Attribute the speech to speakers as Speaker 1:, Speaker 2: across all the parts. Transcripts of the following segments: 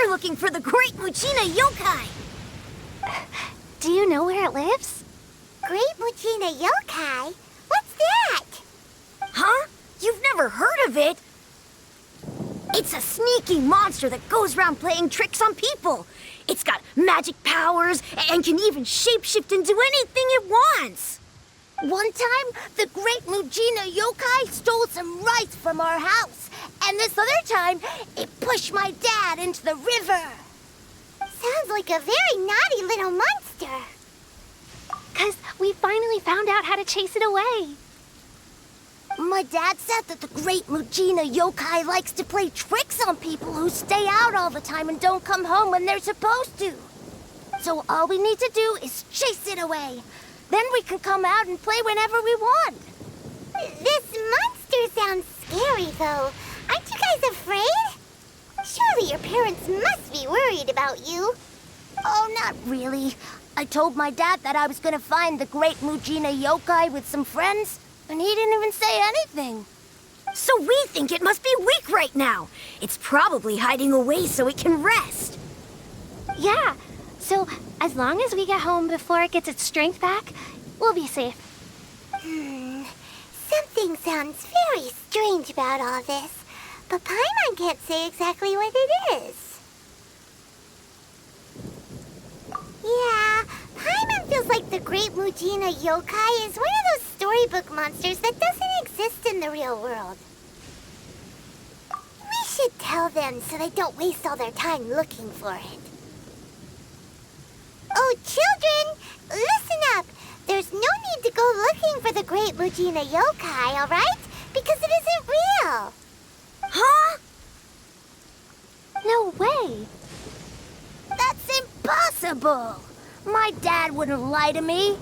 Speaker 1: We're looking for the Great Muchina Yokai!
Speaker 2: Do you know where it lives?
Speaker 3: Great Muchina Yokai? What's that?
Speaker 1: Huh? You've never heard of it? It's a sneaky monster that goes around playing tricks on people. It's got magic powers and can even shapeshift into anything it wants.
Speaker 3: One time, the Great Muchina Yokai stole some rice from our house. And this other time, it pushed my dad into the river. Sounds like a very naughty little monster.
Speaker 2: 'Cause we finally found out how to chase it away.
Speaker 3: My dad said that the Great Muchina Yokai likes to play tricks on people who stay out all the time and don't come home when they're supposed to. So all we need to do is chase it away. Then we can come out and play whenever we want. This monster sounds scary, though. Aren't you guys afraid? Surely your parents must be worried about you. Oh, not really. I told my dad that I was gonna find the Great Muchina Yokai with some friends, and he didn't even say anything.
Speaker 1: So we think it must be weak right now. It's probably hiding away so it can rest.
Speaker 2: Yeah, so as long as we get home before it gets its strength back, we'll be safe.
Speaker 3: Something sounds very strange about all this, but Paimon can't say exactly what it is. Yeah, Paimon feels like the Great Muchina Yokai is one of those storybook monsters that doesn't exist in the real world. We should tell them so they don't waste all their time looking for it. Oh, children, listen up. There's no need to go looking for the Great Muchina Yokai, all right? Because it isn't real.
Speaker 1: Huh?
Speaker 2: No way.
Speaker 3: That's impossible. My dad wouldn't lie to me.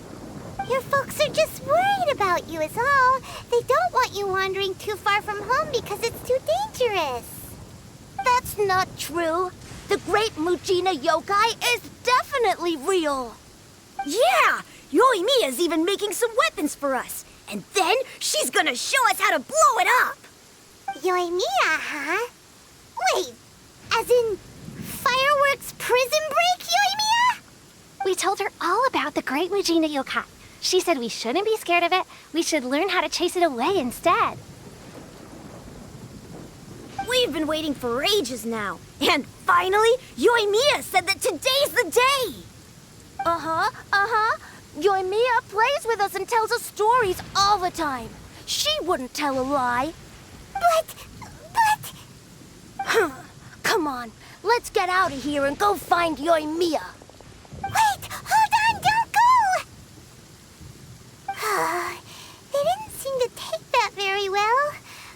Speaker 3: Your folks are just worried about you is all. They don't want you wandering too far from home because it's too dangerous. That's not true. The Great Muchina Yokai is definitely real.
Speaker 1: Yeah! Yoimiya's even making some weapons for us. And then she's gonna show us how to blow it up!
Speaker 3: Yoimiya, huh? Wait, as in fireworks prison break, Yoimiya?
Speaker 2: We told her all about the Great Muchina Yokai. She said we shouldn't be scared of it. We should learn how to chase it away instead.
Speaker 1: We've been waiting for ages now. And finally, Yoimiya said that today's the day!
Speaker 3: Yoimiya plays with us and tells us stories all the time. She wouldn't tell a lie. But... Come on, let's get out of here and go find Yoimiya. Wait, hold on, don't go! They didn't seem to take that very well.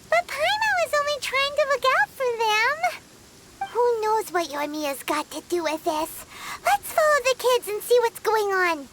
Speaker 3: But Paimon was only trying to look out for them. Who knows what Yoimiya's got to do with this? Let's follow the kids and see what's going on.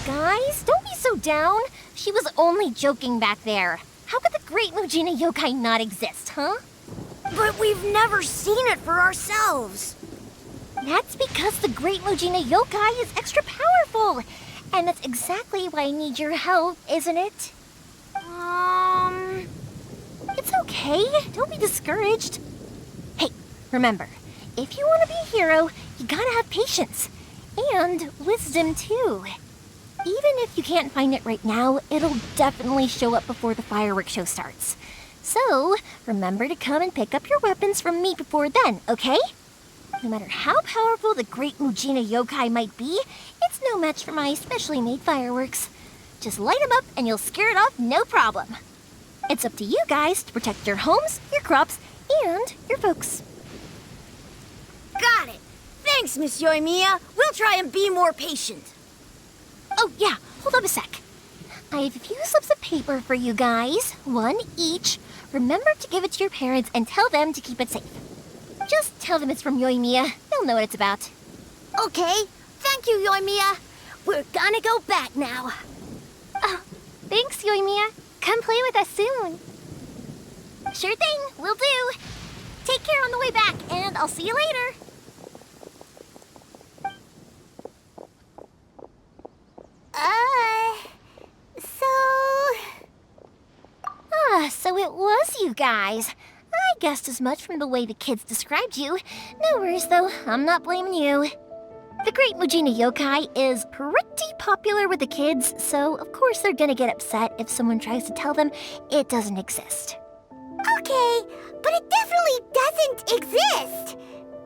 Speaker 2: Guys, don't be so down. She was only joking back there. How could the Great Muchina Yokai not exist, huh?
Speaker 1: But we've never seen it for ourselves.
Speaker 2: That's because the Great Muchina Yokai is extra powerful. And that's exactly why I need your help, isn't it? It's okay. Don't be discouraged. Hey, remember, if you want to be a hero, you gotta have patience. And wisdom, too. Even if you can't find it right now, it'll definitely show up before the fireworks show starts. So, remember to come and pick up your weapons from me before then, okay? No matter how powerful the Great Muchina Yokai might be, it's no match for my specially made fireworks. Just light them up and you'll scare it off no problem. It's up to you guys to protect your homes, your crops, and your folks.
Speaker 1: Got it. Thanks, Miss Yoimiya. We'll try and be more patient.
Speaker 2: Oh, yeah, hold up a sec. I have a few slips of paper for you guys, one each. Remember to give it to your parents and tell them to keep it safe. Just tell them it's from Yoimiya. They'll know what it's about.
Speaker 3: Okay, thank you, Yoimiya. We're gonna go back now.
Speaker 2: Oh, thanks, Yoimiya. Come play with us soon. Sure thing, will do. Take care on the way back, and I'll see you later. So it was you guys. I guessed as much from the way the kids described you. No worries, though. I'm not blaming you. The Great Mujina Yokai is pretty popular with the kids, so of course they're gonna get upset if someone tries to tell them it doesn't exist.
Speaker 3: Okay, but it definitely doesn't exist,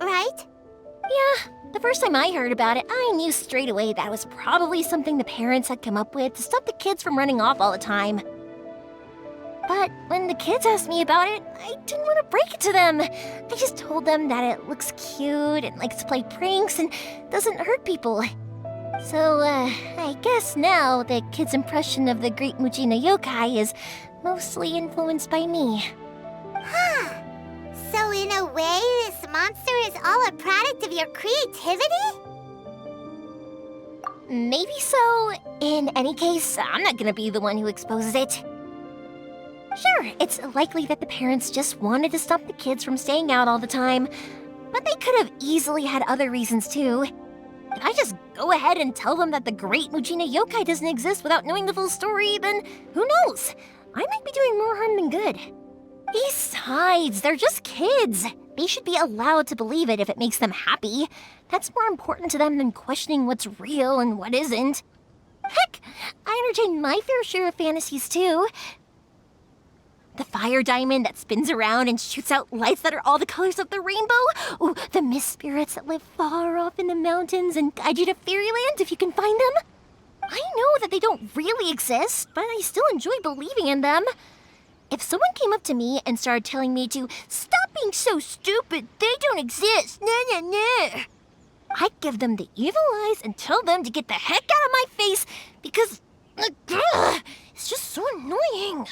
Speaker 3: right?
Speaker 2: Yeah, the first time I heard about it, I knew straight away that was probably something the parents had come up with to stop the kids from running off all the time. But when the kids asked me about it, I didn't want to break it to them. I just told them that it looks cute and likes to play pranks and doesn't hurt people. So, I guess now the kids' impression of the Great Mujina Yokai is mostly influenced by me.
Speaker 3: Huh. So in a way, this monster is all a product of your creativity?
Speaker 2: Maybe so. In any case, I'm not gonna be the one who exposes it. Sure, it's likely that the parents just wanted to stop the kids from staying out all the time, but they could have easily had other reasons too. If I just go ahead and tell them that the Great Mujina Yokai doesn't exist without knowing the full story, then who knows? I might be doing more harm than good. Besides, they're just kids. They should be allowed to believe it if it makes them happy. That's more important to them than questioning what's real and what isn't. Heck, I entertain my fair share of fantasies too. The fire diamond that spins around and shoots out lights that are all the colors of the rainbow. Ooh, the mist spirits that live far off in the mountains and guide you to fairyland if you can find them. I know that they don't really exist, but I still enjoy believing in them. If someone came up to me and started telling me to stop being so stupid, they don't exist, nah. I'd give them the evil eyes and tell them to get the heck out of my face because it's just so annoying.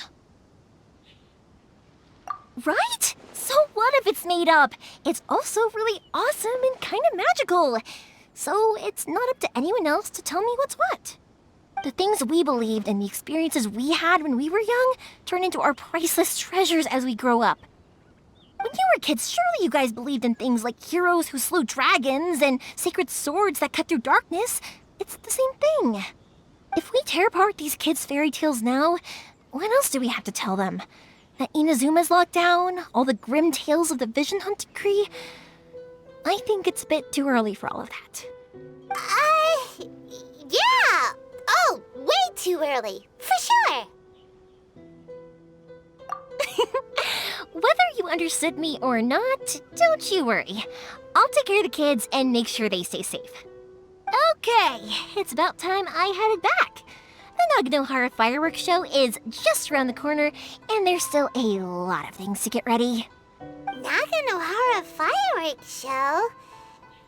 Speaker 2: Right? So what if it's made up? It's also really awesome and kind of magical. So it's not up to anyone else to tell me what's what. The things we believed and the experiences we had when we were young turn into our priceless treasures as we grow up. When you were kids, surely you guys believed in things like heroes who slew dragons and sacred swords that cut through darkness. It's the same thing. If we tear apart these kids' fairy tales now, what else do we have to tell them? That Inazuma's locked down, all the grim tales of the Vision Hunt decree? I think it's a bit too early for all of that.
Speaker 3: Yeah! Oh, way too early, for sure!
Speaker 2: Whether you understood me or not, don't you worry. I'll take care of the kids and make sure they stay safe. Okay, it's about time I headed back. The Naganohara fireworks show is just around the corner, and there's still a lot of things to get ready.
Speaker 3: Naganohara fireworks show?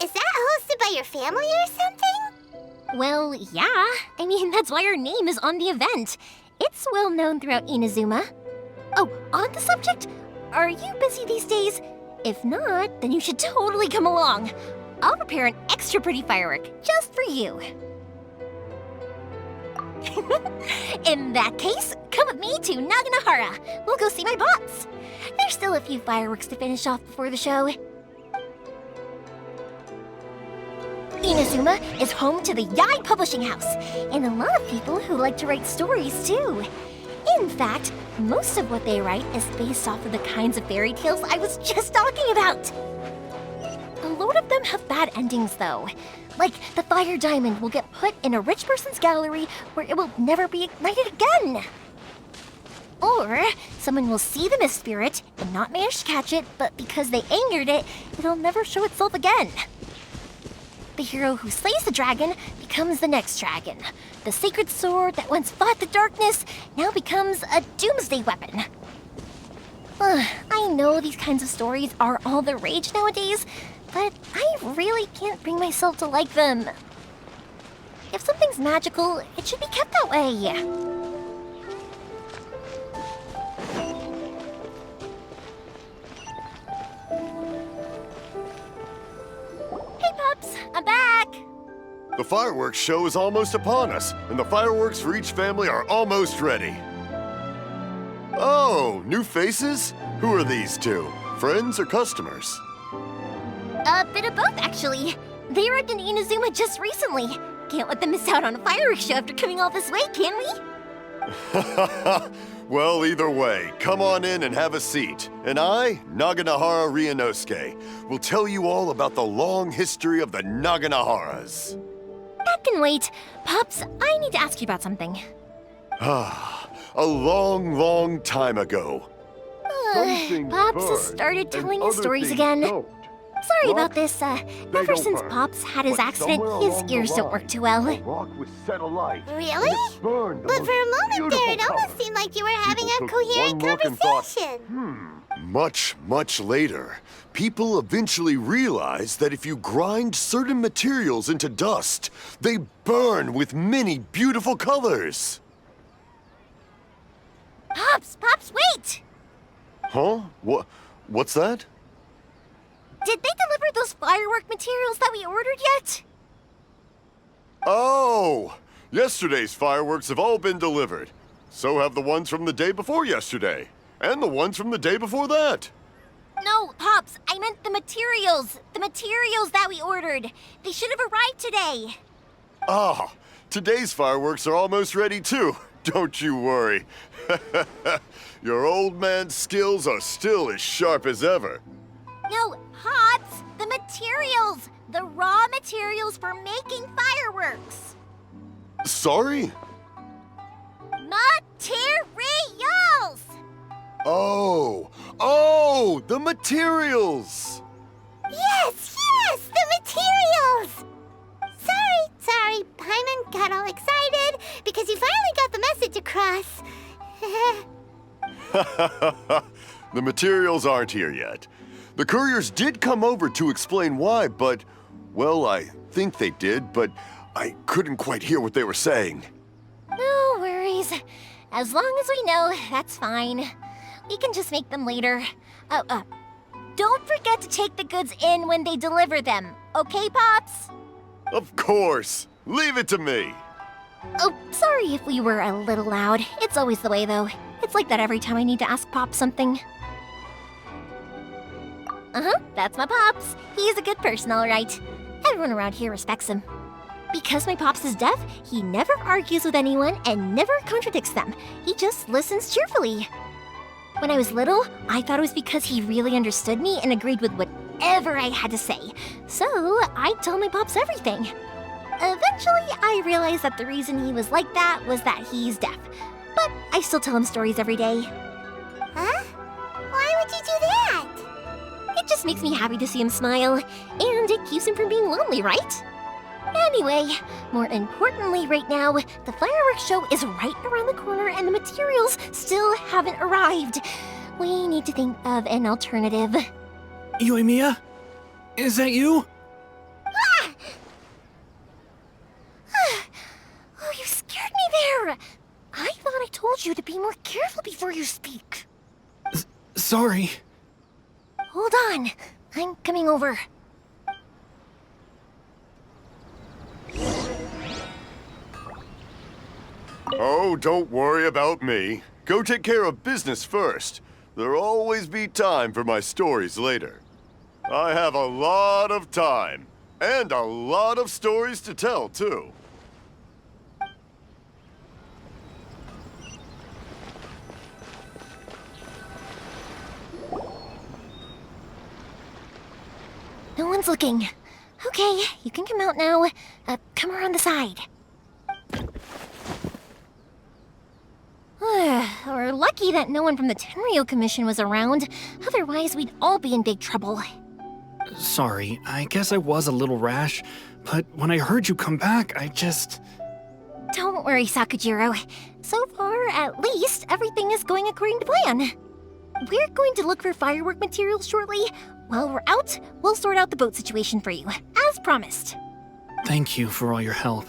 Speaker 3: Is that hosted by your family or something?
Speaker 2: Well, yeah. I mean, that's why our name is on the event. It's well known throughout Inazuma. Oh, on the subject, are you busy these days? If not, then you should totally come along. I'll prepare an extra pretty firework just for you. In that case, come with me to Naganohara. We'll go see my bots. There's still a few fireworks to finish off before the show. Inazuma is home to the Yai Publishing House, and a lot of people who like to write stories too. In fact, most of what they write is based off of the kinds of fairy tales I was just talking about. A lot of them have bad endings though. Like, the fire diamond will get put in a rich person's gallery where it will never be ignited again. Or, someone will see the mist spirit and not manage to catch it, but because they angered it, it'll never show itself again. The hero who slays the dragon becomes the next dragon. The sacred sword that once fought the darkness now becomes a doomsday weapon. I know these kinds of stories are all the rage nowadays, but I really can't bring myself to like them. If something's magical, it should be kept that way. Hey, Pop. Pops! I'm back!
Speaker 4: The fireworks show is almost upon us, and the fireworks for each family are almost ready. Oh, new faces? Who are these two? Friends or customers?
Speaker 2: A bit of both, actually. They arrived in Inazuma just recently. Can't let them miss out on a fireworks show after coming all this way, can we?
Speaker 4: Well, either way, come on in and have a seat. And I, Naganahara Ryunosuke, will tell you all about the long history of the Naganaharas.
Speaker 2: That can wait. Pops, I need to ask you about something.
Speaker 4: A long, long time ago.
Speaker 2: Pops has started telling his stories again. Sorry about this. Ever since Pops had his accident, his ears don't work too well.
Speaker 3: Really? But for a moment there, it almost seemed like you were having a coherent conversation.
Speaker 4: Much, much later, people eventually realized that if you grind certain materials into dust, they burn with many beautiful colors.
Speaker 2: Pops, wait!
Speaker 4: Huh? What's that?
Speaker 2: Did they deliver those firework materials that we ordered yet?
Speaker 4: Oh! Yesterday's fireworks have all been delivered. So have the ones from the day before yesterday. And the ones from the day before that.
Speaker 2: No, Pops, I meant the materials. The materials that we ordered. They should have arrived today.
Speaker 4: Ah, today's fireworks are almost ready too. Don't you worry. Your old man's skills are still as sharp as ever.
Speaker 2: No, Pops, the materials. The raw materials for making fireworks.
Speaker 4: Sorry?
Speaker 2: Materials!
Speaker 4: Oh, the materials!
Speaker 3: Yes, the materials! Sorry, Paimon got all excited because he finally got the message across.
Speaker 4: The materials aren't here yet. The couriers did come over to explain why, but, well, I think they did, but I couldn't quite hear what they were saying.
Speaker 2: No worries. As long as we know, that's fine. We can just make them later. Don't forget to take the goods in when they deliver them. Okay, Pops?
Speaker 4: Of course. Leave it to me.
Speaker 2: Oh, sorry if we were a little loud. It's always the way, though. It's like that every time I need to ask Pop something. That's my Pops. He's a good person, all right. Everyone around here respects him. Because my Pops is deaf, he never argues with anyone and never contradicts them. He just listens cheerfully. When I was little, I thought it was because he really understood me and agreed with whatever I had to say. So I'd tell my Pops everything. Eventually, I realized that the reason he was like that was that he's deaf. But I still tell him stories every day.
Speaker 3: Huh? Why would you do that?
Speaker 2: It just makes me happy to see him smile, and it keeps him from being lonely, right? Anyway, more importantly right now, the fireworks show is right around the corner and the materials still haven't arrived. We need to think of an alternative.
Speaker 5: Yoimiya? Is that you?
Speaker 2: Oh, you scared me there! I thought I told you to be more careful before you speak.
Speaker 5: Sorry.
Speaker 2: Hold on, I'm coming over.
Speaker 4: Oh, don't worry about me. Go take care of business first. There'll always be time for my stories later. I have a lot of time, and a lot of stories to tell, too.
Speaker 2: No one's looking. Okay, you can come out now. Come around the side. We're lucky that no one from the Tenryo Commission was around. Otherwise, we'd all be in big trouble.
Speaker 5: Sorry, I guess I was a little rash, but when I heard you come back, I just...
Speaker 2: Don't worry, Sakujiro. So far, at least, everything is going according to plan. We're going to look for firework materials shortly. While we're out, we'll sort out the boat situation for you, as promised.
Speaker 5: Thank you for all your help.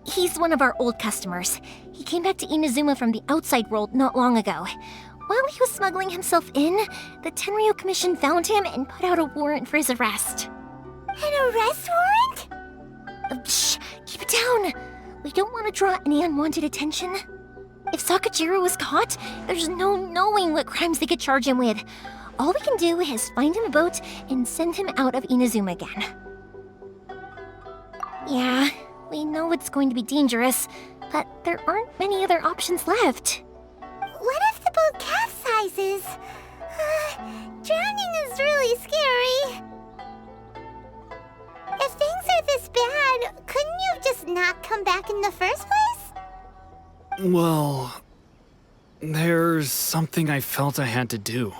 Speaker 2: He's one of our old customers. He came back to Inazuma from the outside world not long ago. While he was smuggling himself in, the Tenryo Commission found him and put out a warrant for his arrest.
Speaker 3: An arrest warrant?
Speaker 2: Shh, keep it down. We don't want to draw any unwanted attention. If Sakajiro was caught, there's no knowing what crimes they could charge him with. All we can do is find him a boat and send him out of Inazuma again. Yeah, we know it's going to be dangerous, but there aren't many other options left.
Speaker 3: What if the boat capsizes? Drowning is really scary. If things are this bad, couldn't you have just not come back in the first place?
Speaker 5: Well, there's something I felt I had to do.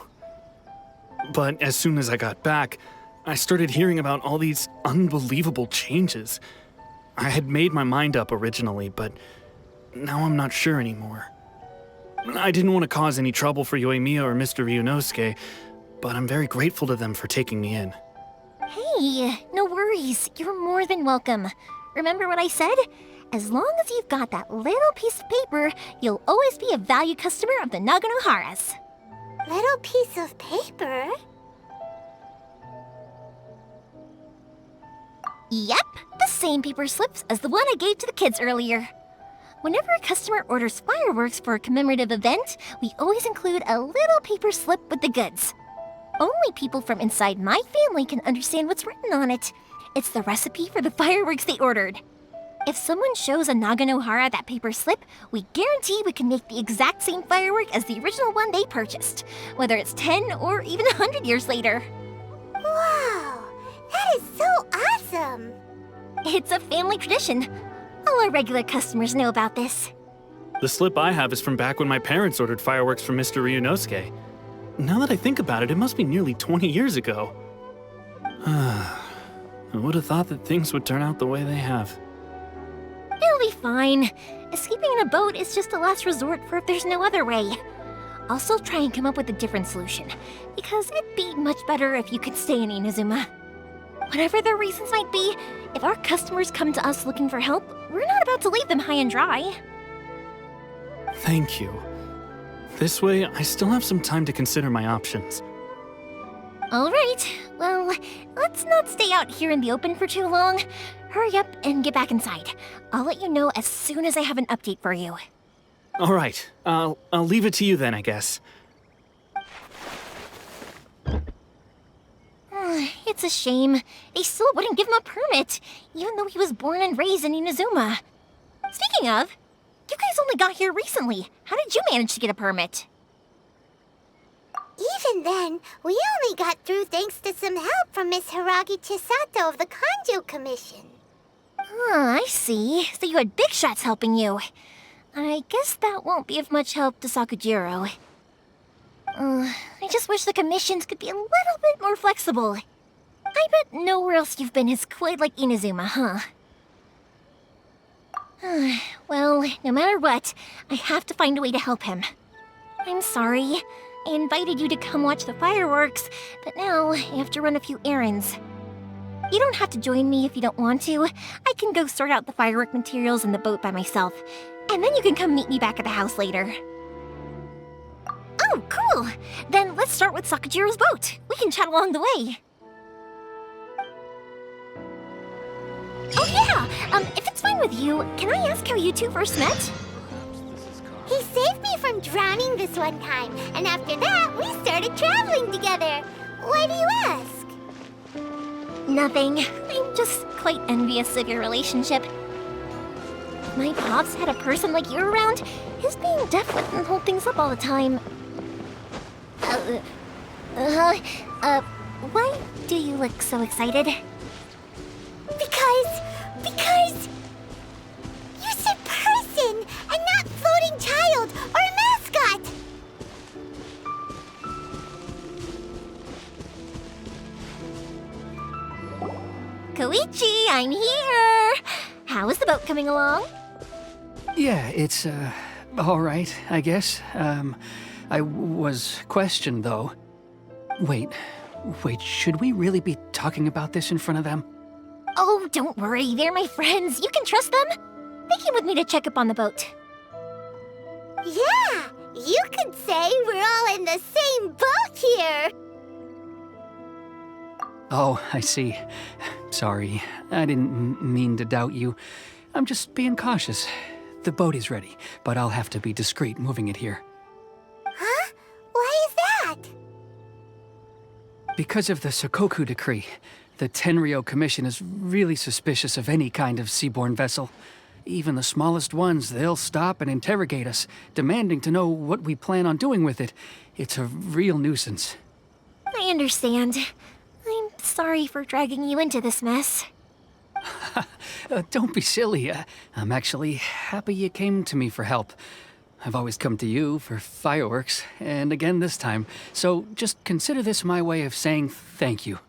Speaker 5: But as soon as I got back, I started hearing about all these unbelievable changes. I had made my mind up originally, but now I'm not sure anymore. I didn't want to cause any trouble for Yoimiya or Mr. Ryunosuke, but I'm very grateful to them for taking me in.
Speaker 2: Hey, no worries. You're more than welcome. Remember what I said? As long as you've got that little piece of paper, you'll always be a valued customer of the Naganoharas.
Speaker 3: Little piece of paper?
Speaker 2: Yep, the same paper slips as the one I gave to the kids earlier. Whenever a customer orders fireworks for a commemorative event, we always include a little paper slip with the goods. Only people from inside my family can understand what's written on it. It's the recipe for the fireworks they ordered. If someone shows a Naganohara that paper slip, we guarantee we can make the exact same firework as the original one they purchased, whether it's 10 or even 100 years later.
Speaker 3: Wow, that is so awesome!
Speaker 2: It's a family tradition. All our regular customers know about this.
Speaker 5: The slip I have is from back when my parents ordered fireworks from Mr. Ryunosuke. Now that I think about it, it must be nearly 20 years ago. I would have thought that things would turn out the way they have.
Speaker 2: It'll be fine. Escaping in a boat is just a last resort for if there's no other way. I'll still try and come up with a different solution, because it'd be much better if you could stay in Inazuma. Whatever their reasons might be, if our customers come to us looking for help, we're not about to leave them high and dry.
Speaker 5: Thank you. This way, I still have some time to consider my options.
Speaker 2: All right, well, let's not stay out here in the open for too long. Hurry up and get back inside. I'll let you know as soon as I have an update for you.
Speaker 5: All right, I'll leave it to you then, I guess.
Speaker 2: It's a shame. They still wouldn't give him a permit, even though he was born and raised in Inazuma. Speaking of, you guys only got here recently. How did you manage to get a permit?
Speaker 3: Even then, we only got through thanks to some help from Miss Hiragi Chisato of the Kanjo Commission.
Speaker 2: I see. So you had big shots helping you. I guess that won't be of much help to Sakujiro. I just wish the commissions could be a little bit more flexible. I bet nowhere else you've been is quite like Inazuma, huh? Well, no matter what, I have to find a way to help him. I'm sorry. I invited you to come watch the fireworks, but now I have to run a few errands. You don't have to join me if you don't want to. I can go sort out the firework materials in the boat by myself, and then you can come meet me back at the house later. Oh, cool! Then let's start with Sakujiro's boat. We can chat along the way. Oh yeah! If it's fine with you, can I ask how you two first met?
Speaker 3: He saved me from drowning this one time, and after that, we started traveling together. Why do you ask?
Speaker 2: Nothing. I'm just quite envious of your relationship. If my pops had a person like you around, his being deaf wouldn't hold things up all the time. Why do you look so excited?
Speaker 3: Because... You said person, and not floating child, or mascot!
Speaker 2: Koichi, I'm here! How is the boat coming along?
Speaker 6: Yeah, it's, all right, I guess. I was questioned, though. Wait, should we really be talking about this in front of them?
Speaker 2: Oh, don't worry, they're my friends. You can trust them. They came with me to check up on the boat.
Speaker 3: Yeah, You could say we're all in the same boat here.
Speaker 6: Oh, I see. Sorry, I didn't mean to doubt you. I'm just being cautious. The boat is ready, but I'll have to be discreet moving it here.
Speaker 3: Huh? Why is that?
Speaker 6: Because of the Sokoku Decree, the Tenryou Commission is really suspicious of any kind of seaborne vessel. Even the smallest ones, they'll stop and interrogate us, demanding to know what we plan on doing with it. It's a real nuisance.
Speaker 2: I understand. I'm sorry for dragging you into this mess.
Speaker 6: Don't be silly. I'm actually happy you came to me for help. I've always come to you for fireworks, and again this time. So just consider this my way of saying thank you.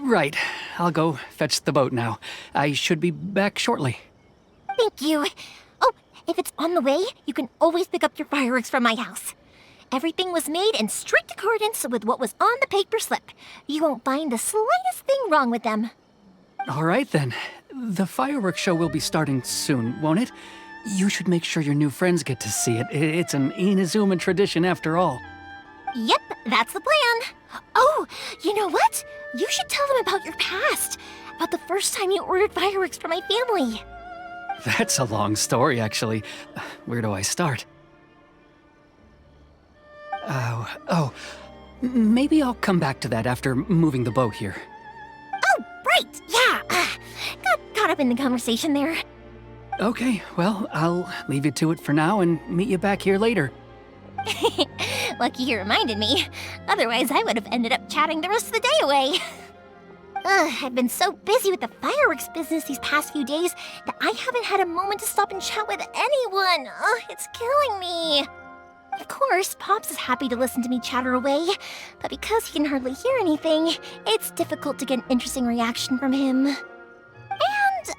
Speaker 6: Right, I'll go fetch the boat now. I should be back shortly.
Speaker 2: Thank you. Oh, if it's on the way, you can always pick up your fireworks from my house. Everything was made in strict accordance with what was on the paper slip. You won't find the slightest thing wrong with them.
Speaker 6: All right then. The fireworks show will be starting soon, won't it? You should make sure your new friends get to see it. It's an Inazuma tradition after all.
Speaker 2: Yep, that's the plan. Oh, you know what? You should tell them about your past. About the first time you ordered fireworks for my family.
Speaker 6: That's a long story, actually. Where do I start? Maybe I'll come back to that after moving the boat here.
Speaker 2: Oh, right, yeah. Got caught up in the conversation there.
Speaker 6: Okay, well, I'll leave you to it for now and meet you back here later.
Speaker 2: Lucky you reminded me. Otherwise, I would have ended up chatting the rest of the day away. I've been so busy with the fireworks business these past few days that I haven't had a moment to stop and chat with anyone. It's killing me. Of course, Pops is happy to listen to me chatter away, but because he can hardly hear anything, it's difficult to get an interesting reaction from him. And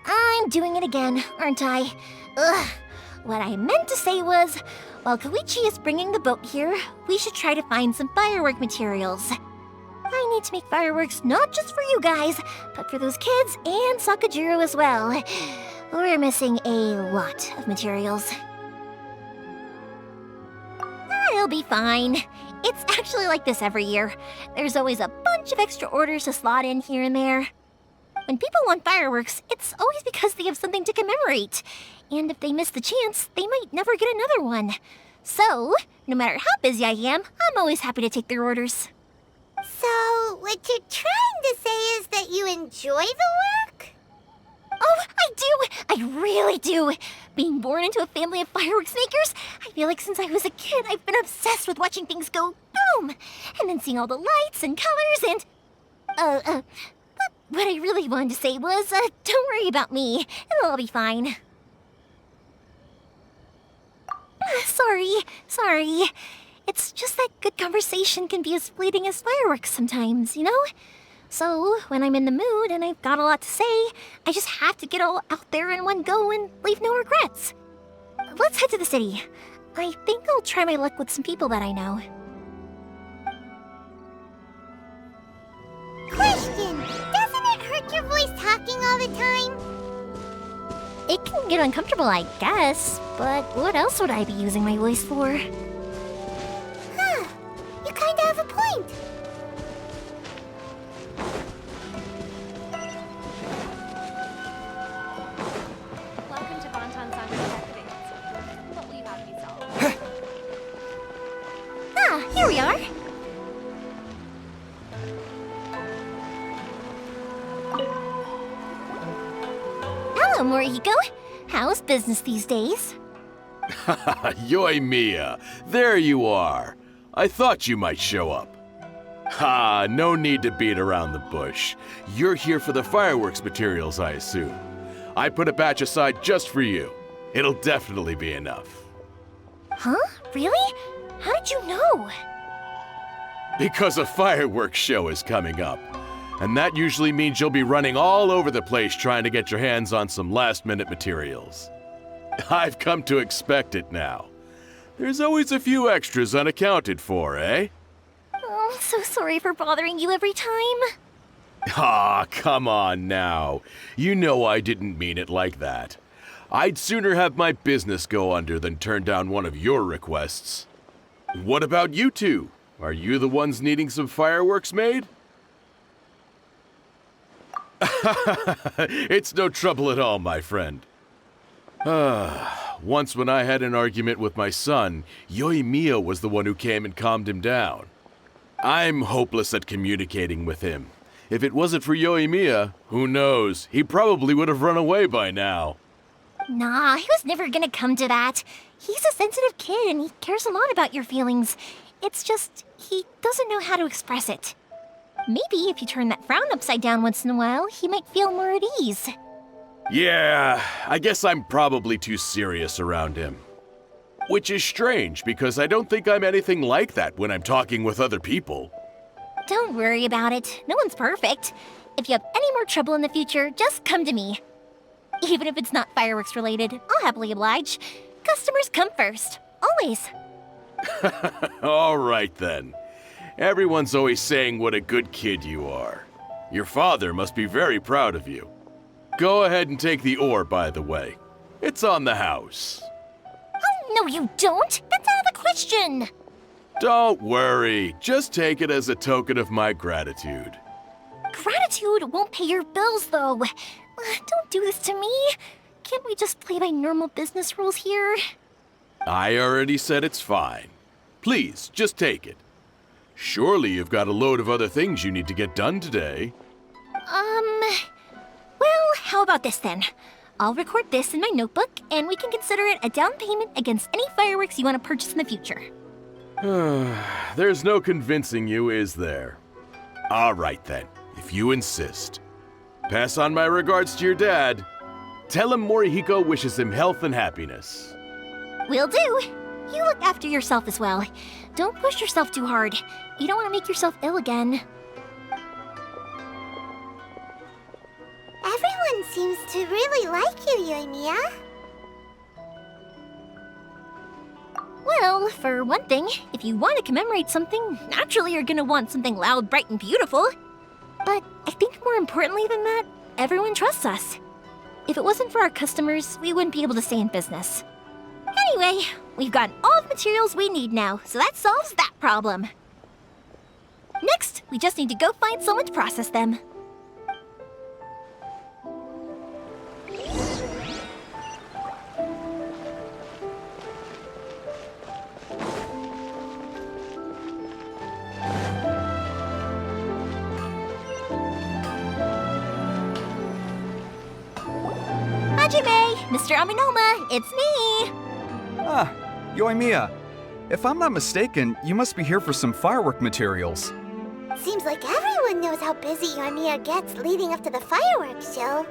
Speaker 2: I'm doing it again, aren't I? What I meant to say was, while Koichi is bringing the boat here, we should try to find some firework materials. I need to make fireworks not just for you guys, but for those kids and Sakajiro as well. We're missing a lot of materials. It'll be fine. It's actually like this every year. There's always a bunch of extra orders to slot in here and there. When people want fireworks, it's always because they have something to commemorate. And if they miss the chance, they might never get another one. So, no matter how busy I am, I'm always happy to take their orders.
Speaker 3: So, what you're trying to say is that you enjoy the work?
Speaker 2: Oh, I do! I really do! Being born into a family of fireworks makers, I feel like since I was a kid, I've been obsessed with watching things go boom! And then seeing all the lights and colors and... But what I really wanted to say was, don't worry about me. It'll all be fine. Sorry. It's just that good conversation can be as fleeting as fireworks sometimes, you know? So, when I'm in the mood and I've got a lot to say, I just have to get all out there in one go and leave no regrets. Let's head to the city. I think I'll try my luck with some people that I know.
Speaker 3: Question! Doesn't it hurt your voice talking all the time?
Speaker 2: It can get uncomfortable, I guess, but what else would I be using my voice for?
Speaker 3: Huh. You kinda have a point.
Speaker 7: Welcome to Bonton-san's Academy. What will you have me solve?
Speaker 2: Here we are. Hello, Morihiko. How's business these days?
Speaker 8: Yoimiya, there you are. I thought you might show up. Ha, no need to beat around the bush. You're here for the fireworks materials, I assume. I put a batch aside just for you. It'll definitely be enough.
Speaker 2: Huh? Really? How did you know?
Speaker 8: Because a fireworks show is coming up. And that usually means you'll be running all over the place trying to get your hands on some last-minute materials. I've come to expect it now. There's always a few extras unaccounted for, eh?
Speaker 2: Oh, I'm so sorry for bothering you every time.
Speaker 8: Ah, come on now. You know I didn't mean it like that. I'd sooner have my business go under than turn down one of your requests. What about you two? Are you the ones needing some fireworks made? It's no trouble at all, my friend. Once when I had an argument with my son, Yoimiya was the one who came and calmed him down. I'm hopeless at communicating with him. If it wasn't for Yoimiya, who knows, he probably would have run away by now.
Speaker 2: Nah, he was never gonna come to that. He's a sensitive kid and he cares a lot about your feelings. It's just, he doesn't know how to express it. Maybe if you turn that frown upside down once in a while, he might feel more at ease.
Speaker 8: Yeah, I guess I'm probably too serious around him. Which is strange, because I don't think I'm anything like that when I'm talking with other people.
Speaker 2: Don't worry about it. No one's perfect. If you have any more trouble in the future, just come to me. Even if it's not fireworks related, I'll happily oblige. Customers come first. Always.
Speaker 8: All right then. Everyone's always saying what a good kid you are. Your father must be very proud of you. Go ahead and take the ore, by the way. It's on the house.
Speaker 2: Oh, no you don't. That's out of the question.
Speaker 8: Don't worry. Just take it as a token of my gratitude.
Speaker 2: Gratitude won't pay your bills, though. Don't do this to me. Can't we just play by normal business rules here?
Speaker 8: I already said it's fine. Please, just take it. Surely you've got a load of other things you need to get done today.
Speaker 2: Well, how about this then? I'll record this in my notebook, and we can consider it a down payment against any fireworks you want to purchase in the future.
Speaker 8: There's no convincing you, is there? All right then, if you insist. Pass on my regards to your dad. Tell him Morihiko wishes him health and happiness.
Speaker 2: Will do. You look after yourself as well. Don't push yourself too hard. You don't want to make yourself ill again.
Speaker 3: Everyone seems to really like you, Yoimiya.
Speaker 2: Well, for one thing, if you want to commemorate something, naturally you're gonna want something loud, bright, and beautiful. But I think more importantly than that, everyone trusts us. If it wasn't for our customers, we wouldn't be able to stay in business. Anyway, we've gotten all the materials we need now, so that solves that problem. Next, we just need to go find someone to process them. Hajime! Mr. Aminoma, it's me!
Speaker 9: Ah, Yoimiya. If I'm not mistaken, you must be here for some firework materials.
Speaker 3: Seems like everyone knows how busy Yoimiya gets leading up to the fireworks show.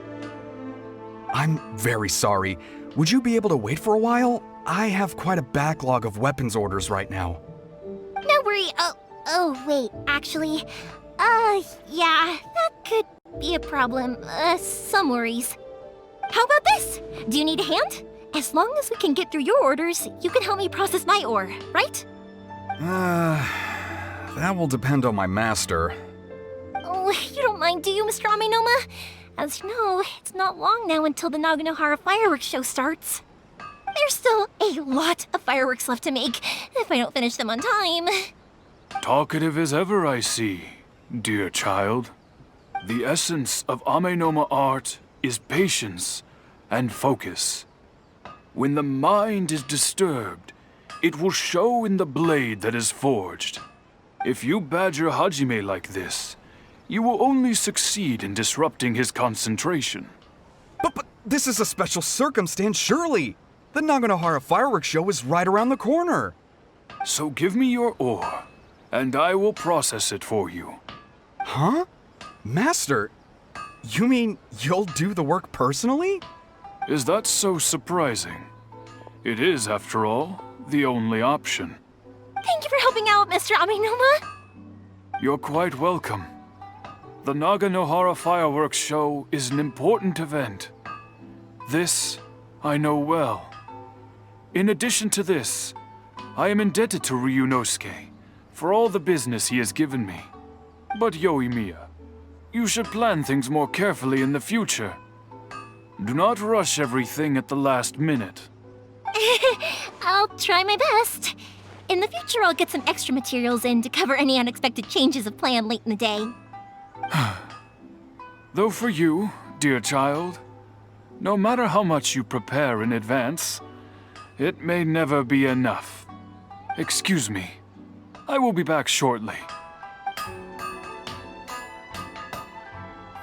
Speaker 9: I'm very sorry. Would you be able to wait for a while? I have quite a backlog of weapons orders right now.
Speaker 2: No worry. Oh, wait, actually, yeah, that could be a problem. Some worries. How about this? Do you need a hand? As long as we can get through your orders, you can help me process my ore, right?
Speaker 9: That will depend on my master.
Speaker 2: Oh, you don't mind, do you, Mr. Aminoma? As you know, it's not long now until the Naganohara fireworks show starts. There's still a lot of fireworks left to make, if I don't finish them on time.
Speaker 10: Talkative as ever, I see, dear child. The essence of Amenoma art is patience and focus. When the mind is disturbed, it will show in the blade that is forged. If you badger Hajime like this, you will only succeed in disrupting his concentration.
Speaker 9: But this is a special circumstance, surely! The Naganohara fireworks show is right around the corner!
Speaker 10: So give me your ore, and I will process it for you.
Speaker 9: Huh? Master, you mean you'll do the work personally?
Speaker 10: Is that so surprising? It is, after all, the only option.
Speaker 2: Thank you for helping out, Mr. Aminoma.
Speaker 10: You're quite welcome. The Naganohara fireworks show is an important event. This I know well. In addition to this, I am indebted to Ryunosuke for all the business he has given me. But Yoimiya, you should plan things more carefully in the future. Do not rush everything at the last minute.
Speaker 2: I'll try my best. In the future, I'll get some extra materials in to cover any unexpected changes of plan late in the day.
Speaker 10: Though for you, dear child, no matter how much you prepare in advance, it may never be enough. Excuse me. I will be back shortly.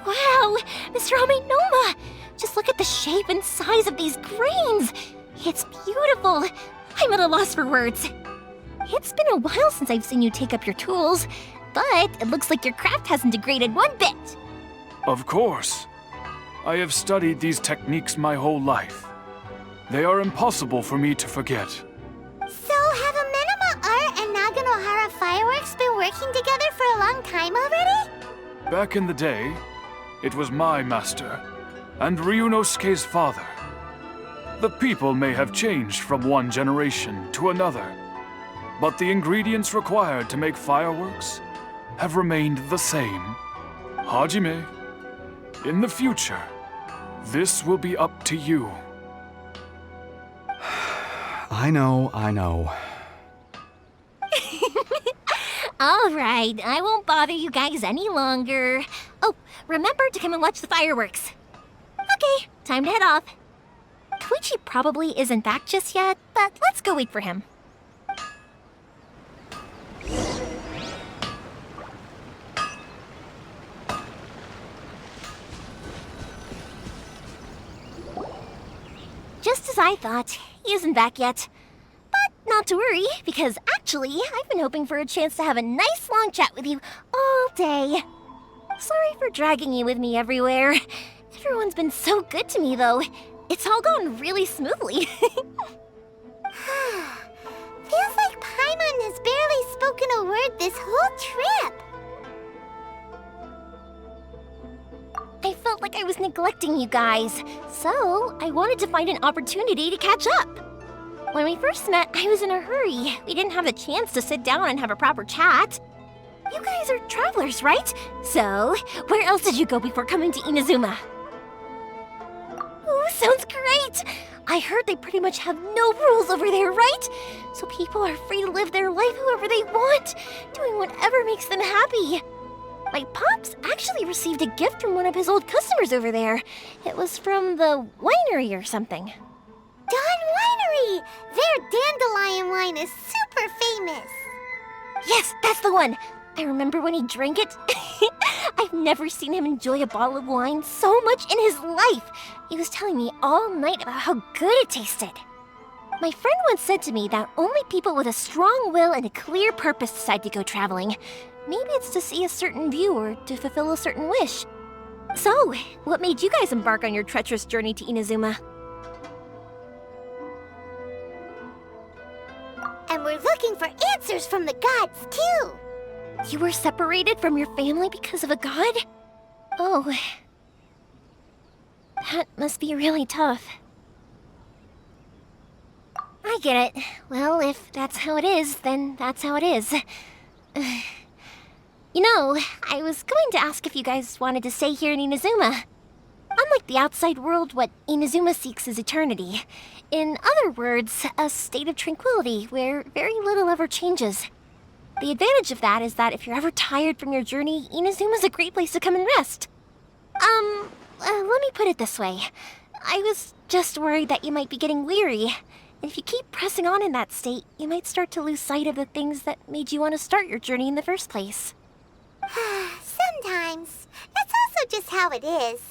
Speaker 2: Wow, Mr. Amenoma! Just look at the shape and size of these grains! It's beautiful! I'm at a loss for words. It's been a while since I've seen you take up your tools, but it looks like your craft hasn't degraded one bit.
Speaker 10: Of course. I have studied these techniques my whole life. They are impossible for me to forget.
Speaker 3: So, have Amenoma Art and Naganohara Fireworks been working together for a long time already?
Speaker 10: Back in the day, it was my master, and Ryunosuke's father. The people may have changed from one generation to another, but the ingredients required to make fireworks have remained the same. Hajime, in the future, this will be up to you.
Speaker 9: I know.
Speaker 2: All right, I won't bother you guys any longer. Oh, remember to come and watch the fireworks. Okay, time to head off. Koichi probably isn't back just yet, but let's go wait for him. Just as I thought, he isn't back yet. But not to worry, because actually, I've been hoping for a chance to have a nice long chat with you all day. Sorry for dragging you with me everywhere. Everyone's been so good to me, though. It's all gone really smoothly.
Speaker 3: Feels like Paimon has barely spoken a word this whole trip.
Speaker 2: I felt like I was neglecting you guys, so I wanted to find an opportunity to catch up. When we first met, I was in a hurry. We didn't have a chance to sit down and have a proper chat. You guys are travelers, right? So, where else did you go before coming to Inazuma? Ooh, sounds great! I heard they pretty much have no rules over there, right? So people are free to live their life however they want, doing whatever makes them happy. My pops actually received a gift from one of his old customers over there. It was from the winery or something.
Speaker 3: Dawn Winery! Their dandelion wine is super famous.
Speaker 2: Yes, that's the one! I remember when he drank it. I've never seen him enjoy a bottle of wine so much in his life. He was telling me all night about how good it tasted. My friend once said to me that only people with a strong will and a clear purpose decide to go traveling. Maybe it's to see a certain view or to fulfill a certain wish. So, what made you guys embark on your treacherous journey to Inazuma?
Speaker 3: And we're looking for answers from the gods, too.
Speaker 2: You were separated from your family because of a god? Oh. That must be really tough. I get it. Well, if that's how it is, then that's how it is. You know, I was going to ask if you guys wanted to stay here in Inazuma. Unlike the outside world, what Inazuma seeks is eternity. In other words, a state of tranquility where very little ever changes. The advantage of that is that if you're ever tired from your journey, Inazuma's a great place to come and rest. Let me put it this way. I was just worried that you might be getting weary. And if you keep pressing on in that state, you might start to lose sight of the things that made you want to start your journey in the first place.
Speaker 3: Sometimes. That's also just how it is.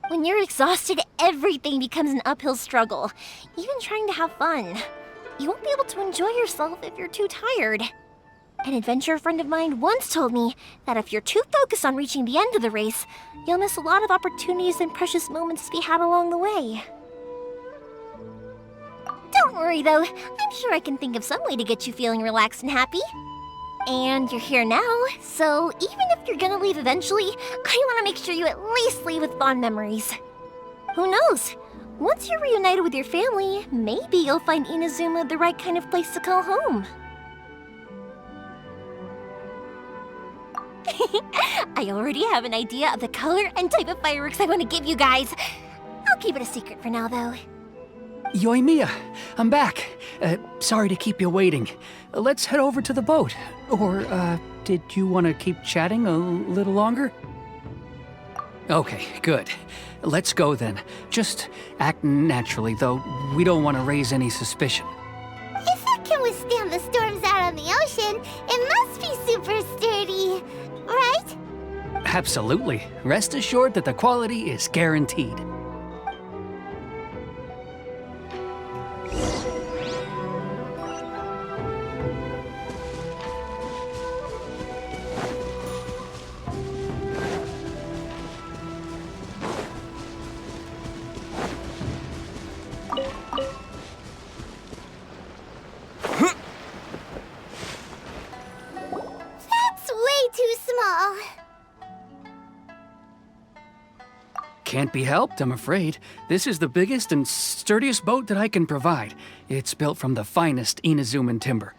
Speaker 2: When you're exhausted, everything becomes an uphill struggle. Even trying to have fun. You won't be able to enjoy yourself if you're too tired. An adventurer friend of mine once told me that if you're too focused on reaching the end of the race, you'll miss a lot of opportunities and precious moments to be had along the way. Don't worry though, I'm sure I can think of some way to get you feeling relaxed and happy. And you're here now, so even if you're gonna leave eventually, I want to make sure you at least leave with fond memories. Who knows? Once you're reunited with your family, maybe you'll find Inazuma the right kind of place to call home. I already have an idea of the color and type of fireworks I want to give you guys. I'll keep it a secret for now, though.
Speaker 6: Yoimiya, I'm back. Sorry to keep you waiting. Let's head over to the boat. Or, did you want to keep chatting a little longer? Okay, good. Let's go then. Just act naturally, though. We don't want to raise any suspicion.
Speaker 3: If it can withstand the storms out on the ocean, it must be super sturdy, right?
Speaker 6: Absolutely. Rest assured that the quality is guaranteed.
Speaker 3: That's way too small.
Speaker 6: Can't be helped, I'm afraid. This is the biggest and sturdiest boat that I can provide. It's built from the finest Inazuman timber.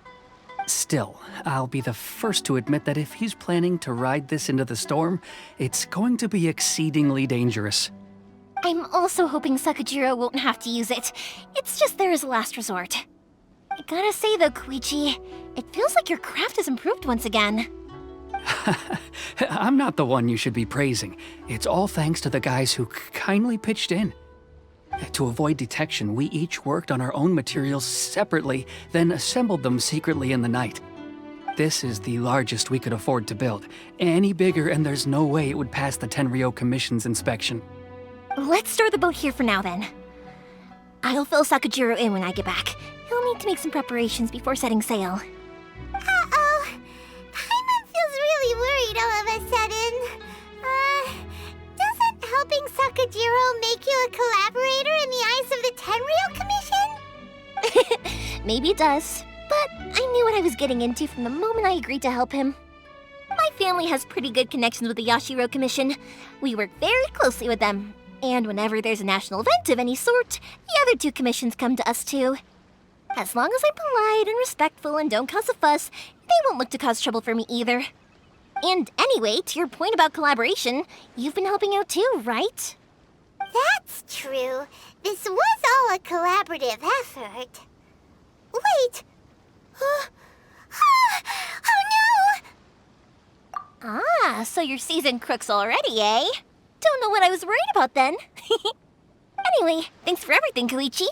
Speaker 6: Still, I'll be the first to admit that if he's planning to ride this into the storm, it's going to be exceedingly dangerous.
Speaker 2: I'm also hoping Sakajiro won't have to use it. It's just there as a last resort. I gotta say though, Koichi, it feels like your craft has improved once again.
Speaker 6: I'm not the one you should be praising. It's all thanks to the guys who kindly pitched in. To avoid detection, we each worked on our own materials separately, then assembled them secretly in the night. This is the largest we could afford to build. Any bigger and there's no way it would pass the Tenryou Commission's inspection.
Speaker 2: Let's store the boat here for now then. I'll fill Sakajiro in when I get back. He'll need to make some preparations before setting sail.
Speaker 3: Uh-oh. Paimon feels really worried all of a sudden. Doesn't helping Sakajiro make you a collaborator in the eyes of the Tenryou Commission?
Speaker 2: Maybe it does, but I knew what I was getting into from the moment I agreed to help him. My family has pretty good connections with the Yashiro Commission. We work very closely with them, and whenever there's a national event of any sort, the other two commissions come to us too. As long as I'm polite and respectful and don't cause a fuss, they won't look to cause trouble for me either. And anyway, to your point about collaboration, you've been helping out too, right?
Speaker 3: That's true. This was all a collaborative effort. Wait! Oh no!
Speaker 2: Ah, so you're seasoned crooks already, eh? Don't know what I was worried about then. Anyway, thanks for everything, Koichi.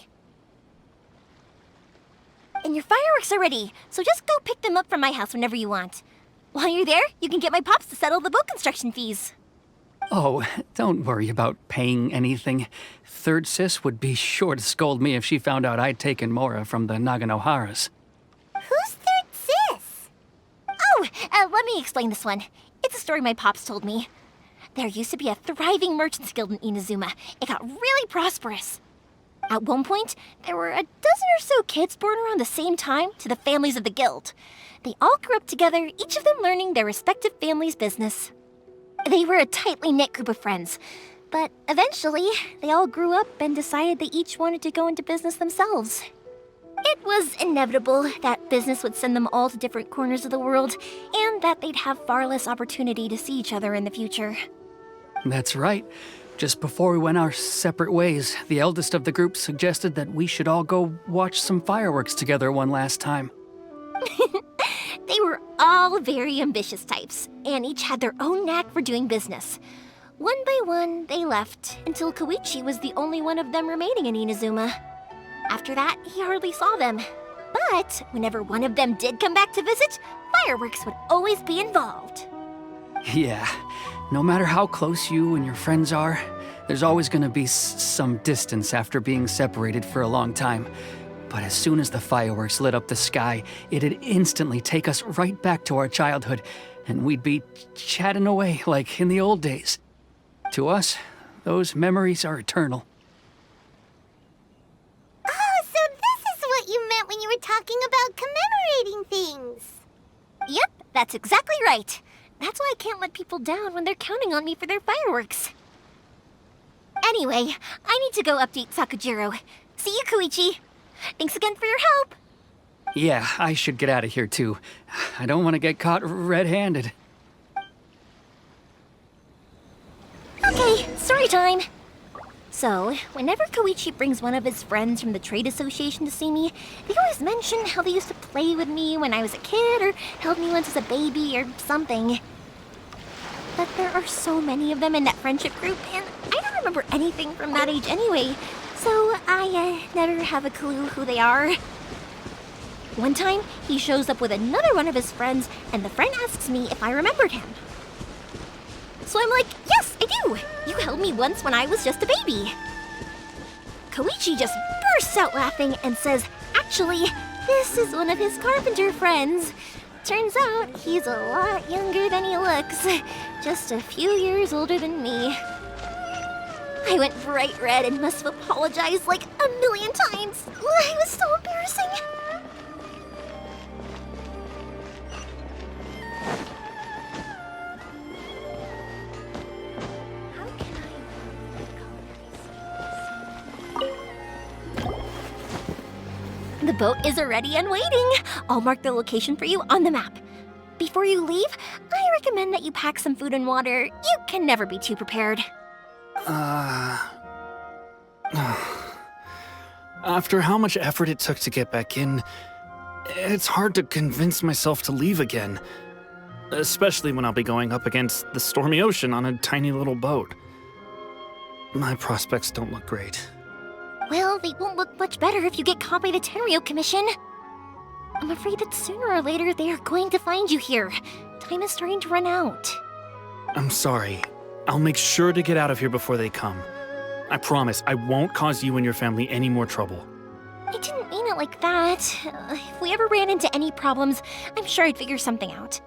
Speaker 2: And your fireworks are ready, so just go pick them up from my house whenever you want. While you're there, you can get my pops to settle the boat construction fees.
Speaker 6: Oh, don't worry about paying anything. Third Sis would be sure to scold me if she found out I'd taken Mora from the Naganoharas.
Speaker 3: Who's Third Sis?
Speaker 2: Oh, let me explain this one. It's a story my pops told me. There used to be a thriving merchants guild in Inazuma. It got really prosperous. At one point, there were a dozen or so kids born around the same time to the families of the guild. They all grew up together, each of them learning their respective family's business. They were a tightly knit group of friends, but eventually, they all grew up and decided they each wanted to go into business themselves. It was inevitable that business would send them all to different corners of the world, and that they'd have far less opportunity to see each other in the future.
Speaker 6: That's right. Just before we went our separate ways, the eldest of the group suggested that we should all go watch some fireworks together one last time.
Speaker 2: They were all very ambitious types, and each had their own knack for doing business. One by one, they left, until Koichi was the only one of them remaining in Inazuma. After that, he hardly saw them. But whenever one of them did come back to visit, fireworks would always be involved.
Speaker 6: Yeah, no matter how close you and your friends are, there's always gonna be some distance after being separated for a long time. But as soon as the fireworks lit up the sky, it'd instantly take us right back to our childhood, and we'd be chatting away like in the old days. To us, those memories are eternal.
Speaker 3: Oh, so this is what you meant when you were talking about commemorating things.
Speaker 2: Yep, that's exactly right. That's why I can't let people down when they're counting on me for their fireworks. Anyway, I need to go update Sakajiro. See you, Koichi. Thanks again for your help.
Speaker 6: Yeah, I should get out of here too. I don't want to get caught red-handed.
Speaker 2: Okay, story time. So, whenever Koichi brings one of his friends from the trade association to see me, they always mention how they used to play with me when I was a kid or held me once as a baby or something. But there are so many of them in that friendship group, and I don't remember anything from that age anyway, so I never have a clue who they are. One time, he shows up with another one of his friends, and the friend asks me if I remembered him. So I'm like, yes, I do! You held me once when I was just a baby. Koichi just bursts out laughing and says, actually, this is one of his carpenter friends. Turns out he's a lot younger than he looks, just a few years older than me. I went bright red and must have apologized like a million times. It was so embarrassing. The boat is ready and waiting. I'll mark the location for you on the map. Before you leave, I recommend that you pack some food and water. You can never be too prepared.
Speaker 5: After how much effort it took to get back in, it's hard to convince myself to leave again. Especially when I'll be going up against the stormy ocean on a tiny little boat. My prospects don't look great.
Speaker 2: Well, they won't look much better if you get caught by the Tenryo Commission. I'm afraid that sooner or later they are going to find you here. Time is starting to run out.
Speaker 5: I'm sorry. I'll make sure to get out of here before they come. I promise I won't cause you and your family any more trouble.
Speaker 2: I didn't mean it like that. If we ever ran into any problems, I'm sure I'd figure something out.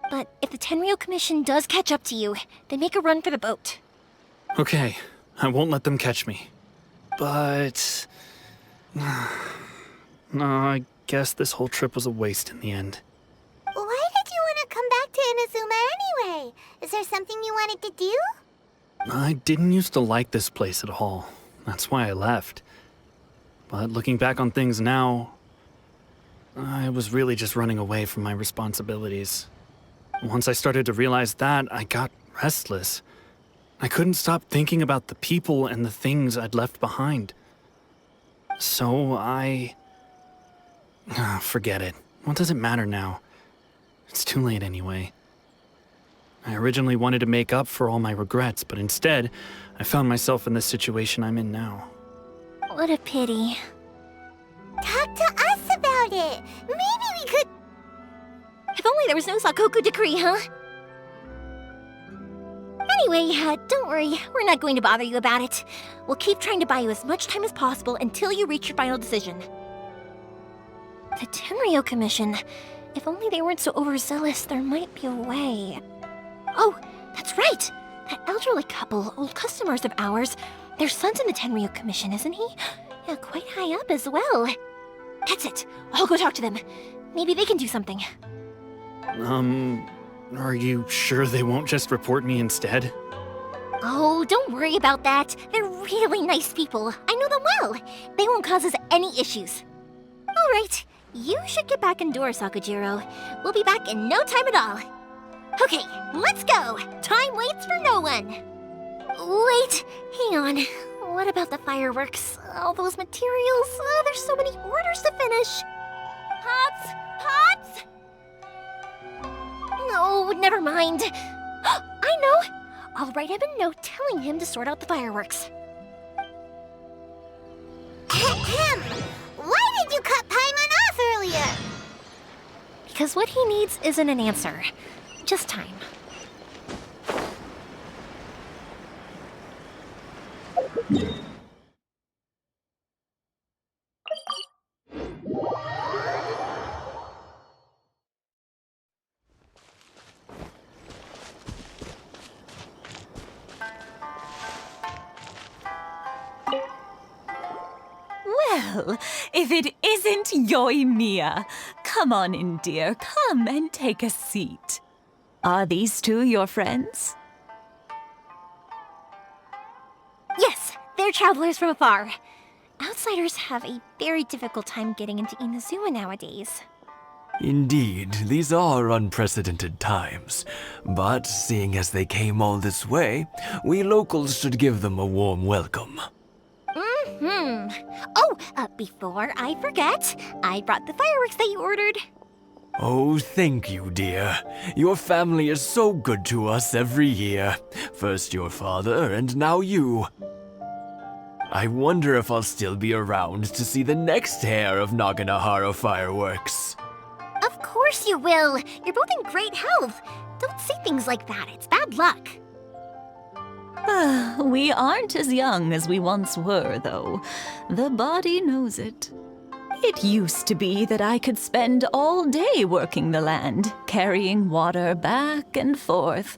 Speaker 2: But if the Tenryo Commission does catch up to you, then make a run for the boat.
Speaker 5: Okay, I won't let them catch me. But... no, I guess this whole trip was a waste in the end.
Speaker 3: Why did you want to come back to Inazuma anyway? Is there something you wanted to do?
Speaker 5: I didn't used to like this place at all. That's why I left. But looking back on things now, I was really just running away from my responsibilities. Once I started to realize that, I got restless. I couldn't stop thinking about the people and the things I'd left behind. So forget it. What does it matter now? It's too late anyway. I originally wanted to make up for all my regrets, but instead, I found myself in the situation I'm in now.
Speaker 2: What a pity.
Speaker 3: Talk to us about it. Maybe we could...
Speaker 2: If only there was no Sakoku decree, huh? Anyway, don't worry. We're not going to bother you about it. We'll keep trying to buy you as much time as possible until you reach your final decision. The Tenryo Commission. If only they weren't so overzealous, there might be a way. Oh, that's right! That elderly couple, old customers of ours, their son's in the Tenryo Commission, isn't he? Yeah, quite high up as well. That's it. I'll go talk to them. Maybe they can do something.
Speaker 5: Are you sure they won't just report me instead?
Speaker 2: Oh, don't worry about that. They're really nice people. I know them well. They won't cause us any issues. All right. You should get back indoors, Sakujiro. We'll be back in no time at all. Okay, let's go. Time waits for no one. Wait, hang on. What about the fireworks? All those materials? There's so many orders to finish. Pops! Pops! No, never mind. I know. I'll write him a note telling him to sort out the fireworks.
Speaker 3: Ahem. Why did you cut Paimon off earlier?
Speaker 2: Because what he needs isn't an answer, just time.
Speaker 11: Well, if it isn't Yoimiya. Come on in, dear. Come and take a seat. Are these two your friends?
Speaker 2: Yes, they're travelers from afar. Outsiders have a very difficult time getting into Inazuma nowadays.
Speaker 12: Indeed, these are unprecedented times. But seeing as they came all this way, we locals should give them a warm welcome.
Speaker 2: Oh, before I forget, I brought the fireworks that you ordered.
Speaker 12: Oh, thank you, dear. Your family is so good to us every year. First your father, and now you. I wonder if I'll still be around to see the next hair of Naganohara fireworks.
Speaker 2: Of course you will. You're both in great health. Don't say things like that. It's bad luck.
Speaker 11: We aren't as young as we once were, though. The body knows it. It used to be that I could spend all day working the land, carrying water back and forth.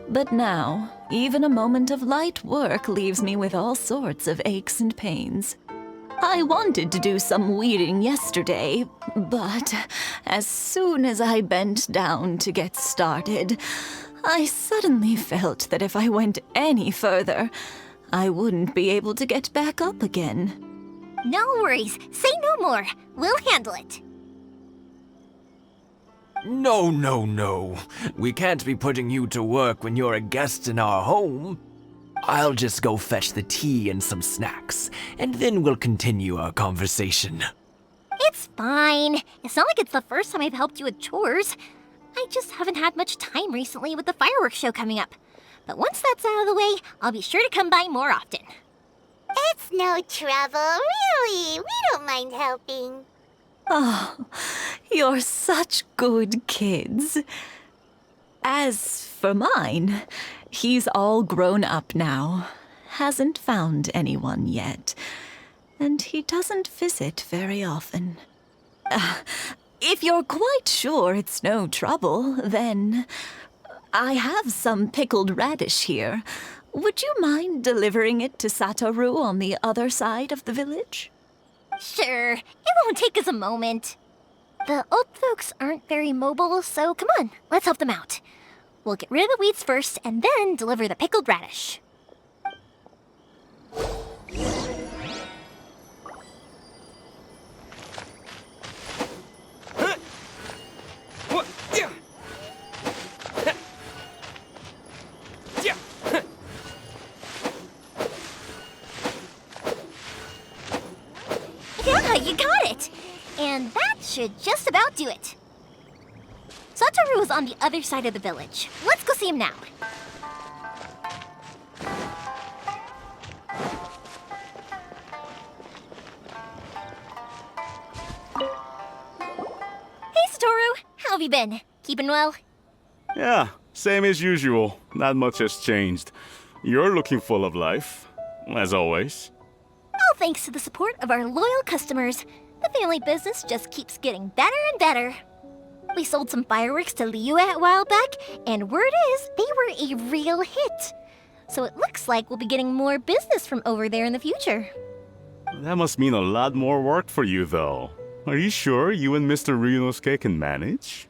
Speaker 11: But now, even a moment of light work leaves me with all sorts of aches and pains. I wanted to do some weeding yesterday, but as soon as I bent down to get started, I suddenly felt that if I went any further, I wouldn't be able to get back up again.
Speaker 2: No worries. Say no more. We'll handle it.
Speaker 12: No, no, no. We can't be putting you to work when you're a guest in our home. I'll just go fetch the tea and some snacks, and then we'll continue our conversation.
Speaker 2: It's fine. It's not like it's the first time I've helped you with chores. I just haven't had much time recently with the fireworks show coming up. But once that's out of the way, I'll be sure to come by more often.
Speaker 3: It's no trouble, really. We don't mind helping.
Speaker 11: Oh, you're such good kids. As for mine, he's all grown up now, hasn't found anyone yet, and he doesn't visit very often. If you're quite sure it's no trouble, then I have some pickled radish here. Would you mind delivering it to Satoru on the other side of the village?
Speaker 2: Sure. It won't take us a moment. The old folks aren't very mobile, so come on, let's help them out. We'll get rid of the weeds first and then deliver the pickled radish. Yeah, you got it! And that should just about do it. Satoru is on the other side of the village. Let's go see him now. Hey, Satoru! How have you been? Keeping well?
Speaker 13: Yeah, same as usual. Not much has changed. You're looking full of life, as always.
Speaker 2: All thanks to the support of our loyal customers. The family business just keeps getting better and better. We sold some fireworks to Liyue a while back, and word is they were a real hit. So it looks like we'll be getting more business from over there in the future.
Speaker 13: That must mean a lot more work for you, though. Are you sure you and Mr. Ryunosuke can manage?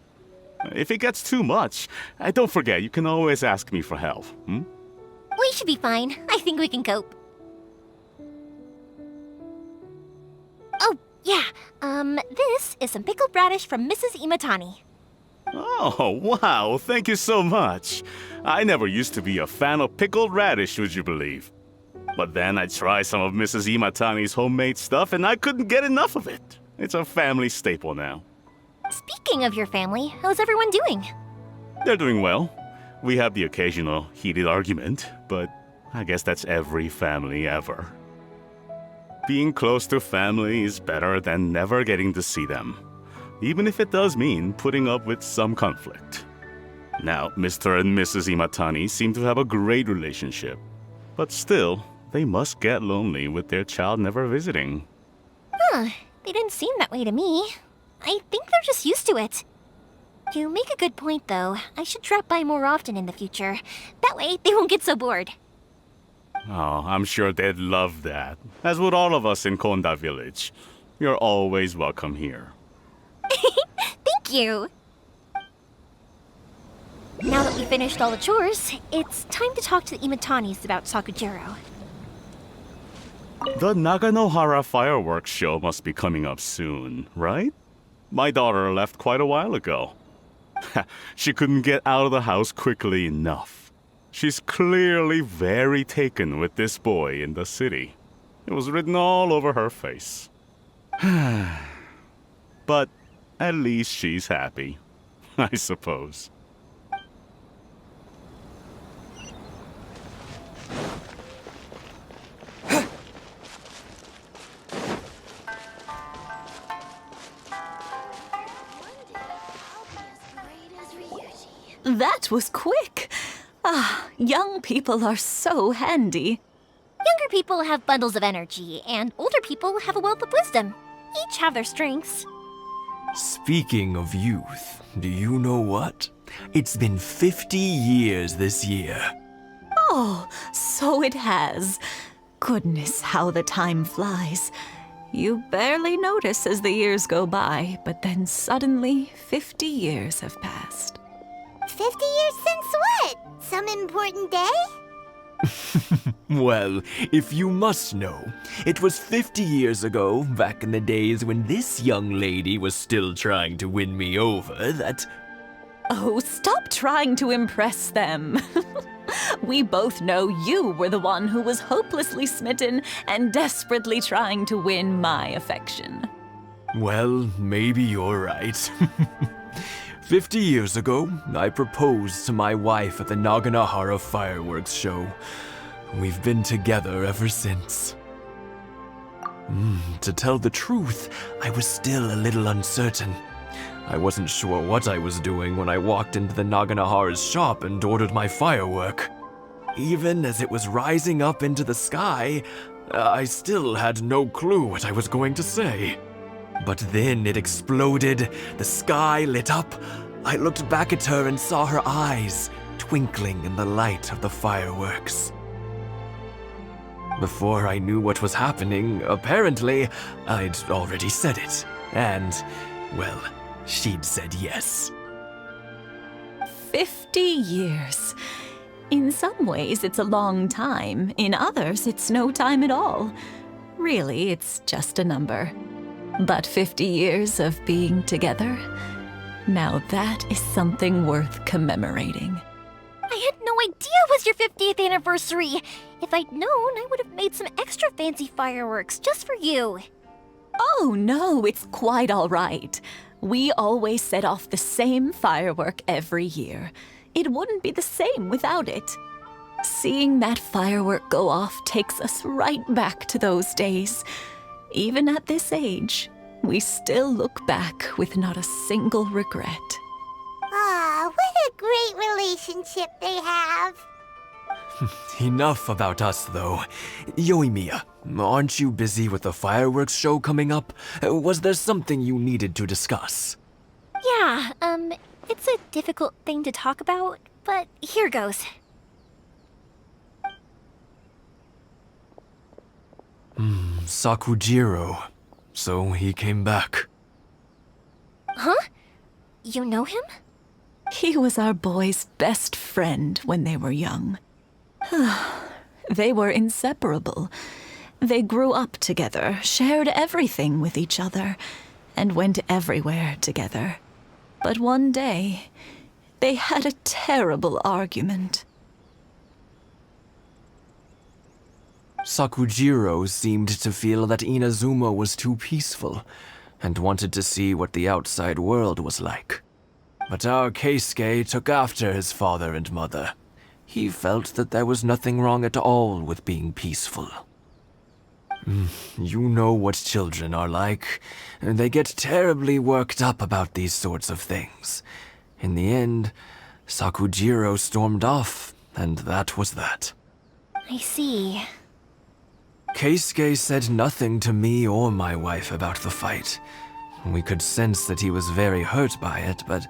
Speaker 13: If it gets too much, don't forget, you can always ask me for help,
Speaker 2: We should be fine. I think we can cope. Oh, yeah. This is some pickled radish from Mrs. Imatani.
Speaker 13: Oh, wow, thank you so much. I never used to be a fan of pickled radish, would you believe? But then I tried some of Mrs. Imatani's homemade stuff and I couldn't get enough of it. It's a family staple now.
Speaker 2: Speaking of your family, how's everyone doing?
Speaker 13: They're doing well. We have the occasional heated argument, but I guess that's every family ever. Being close to family is better than never getting to see them, even if it does mean putting up with some conflict. Now, Mr. and Mrs. Imatani seem to have a great relationship, but still, they must get lonely with their child never visiting.
Speaker 2: Huh, they didn't seem that way to me. I think they're just used to it. You make a good point, though. I should drop by more often in the future. That way, they won't get so bored.
Speaker 13: Oh, I'm sure they'd love that, as would all of us in Konda Village. You're always welcome here.
Speaker 2: Thank you! Now that we finished all the chores, it's time to talk to the Imatanis about Sakujiro.
Speaker 13: The Naganohara fireworks show must be coming up soon, right? My daughter left quite a while ago. She couldn't get out of the house quickly enough. She's clearly very taken with this boy in the city. It was written all over her face. But at least she's happy, I suppose.
Speaker 11: That was quick. Ah, young people are so handy.
Speaker 2: Younger people have bundles of energy, and older people have a wealth of wisdom. Each have their strengths.
Speaker 12: Speaking of youth, do you know what? It's been 50 years this year.
Speaker 11: Oh, so it has. Goodness, how the time flies. You barely notice as the years go by, but then suddenly 50 years have passed.
Speaker 3: 50 years since what? Some important day?
Speaker 12: Well, if you must know, it was 50 years ago, back in the days when this young lady was still trying to win me over, that...
Speaker 11: Oh, stop trying to impress them. We both know you were the one who was hopelessly smitten and desperately trying to win my affection.
Speaker 12: Well, maybe you're right. 50 years ago, I proposed to my wife at the Naganahara fireworks show. We've been together ever since. To tell the truth, I was still a little uncertain. I wasn't sure what I was doing when I walked into the Naganahara's shop and ordered my firework. Even as it was rising up into the sky, I still had no clue what I was going to say. But then it exploded, the sky lit up. I looked back at her and saw her eyes twinkling in the light of the fireworks. Before I knew what was happening, apparently, I'd already said it. And, well, she'd said yes.
Speaker 11: 50 years. In some ways, it's a long time. In others, it's no time at all. Really, it's just a number. But 50 years of being together, now that is something worth commemorating.
Speaker 2: I had no idea it was your 50th anniversary. If I'd known, I would have made some extra fancy fireworks just for you.
Speaker 11: Oh no, it's quite all right. We always set off the same firework every year. It wouldn't be the same without it. Seeing that firework go off takes us right back to those days. Even at this age, we still look back with not a single regret.
Speaker 3: Ah, what a great relationship they have.
Speaker 12: Enough about us, though. Yoimiya, aren't you busy with the fireworks show coming up? Was there something you needed to discuss?
Speaker 2: Yeah, it's a difficult thing to talk about, but here goes.
Speaker 12: Sakujiro. So he came back.
Speaker 2: Huh? You know him?
Speaker 11: He was our boys' best friend when they were young. They were inseparable. They grew up together, shared everything with each other, and went everywhere together. But one day, they had a terrible argument.
Speaker 12: Sakujiro seemed to feel that Inazuma was too peaceful, and wanted to see what the outside world was like. But our Keisuke took after his father and mother. He felt that there was nothing wrong at all with being peaceful. You know what children are like. They get terribly worked up about these sorts of things. In the end, Sakujiro stormed off, and that was that.
Speaker 2: I see.
Speaker 12: Keisuke said nothing to me or my wife about the fight. We could sense that he was very hurt by it, but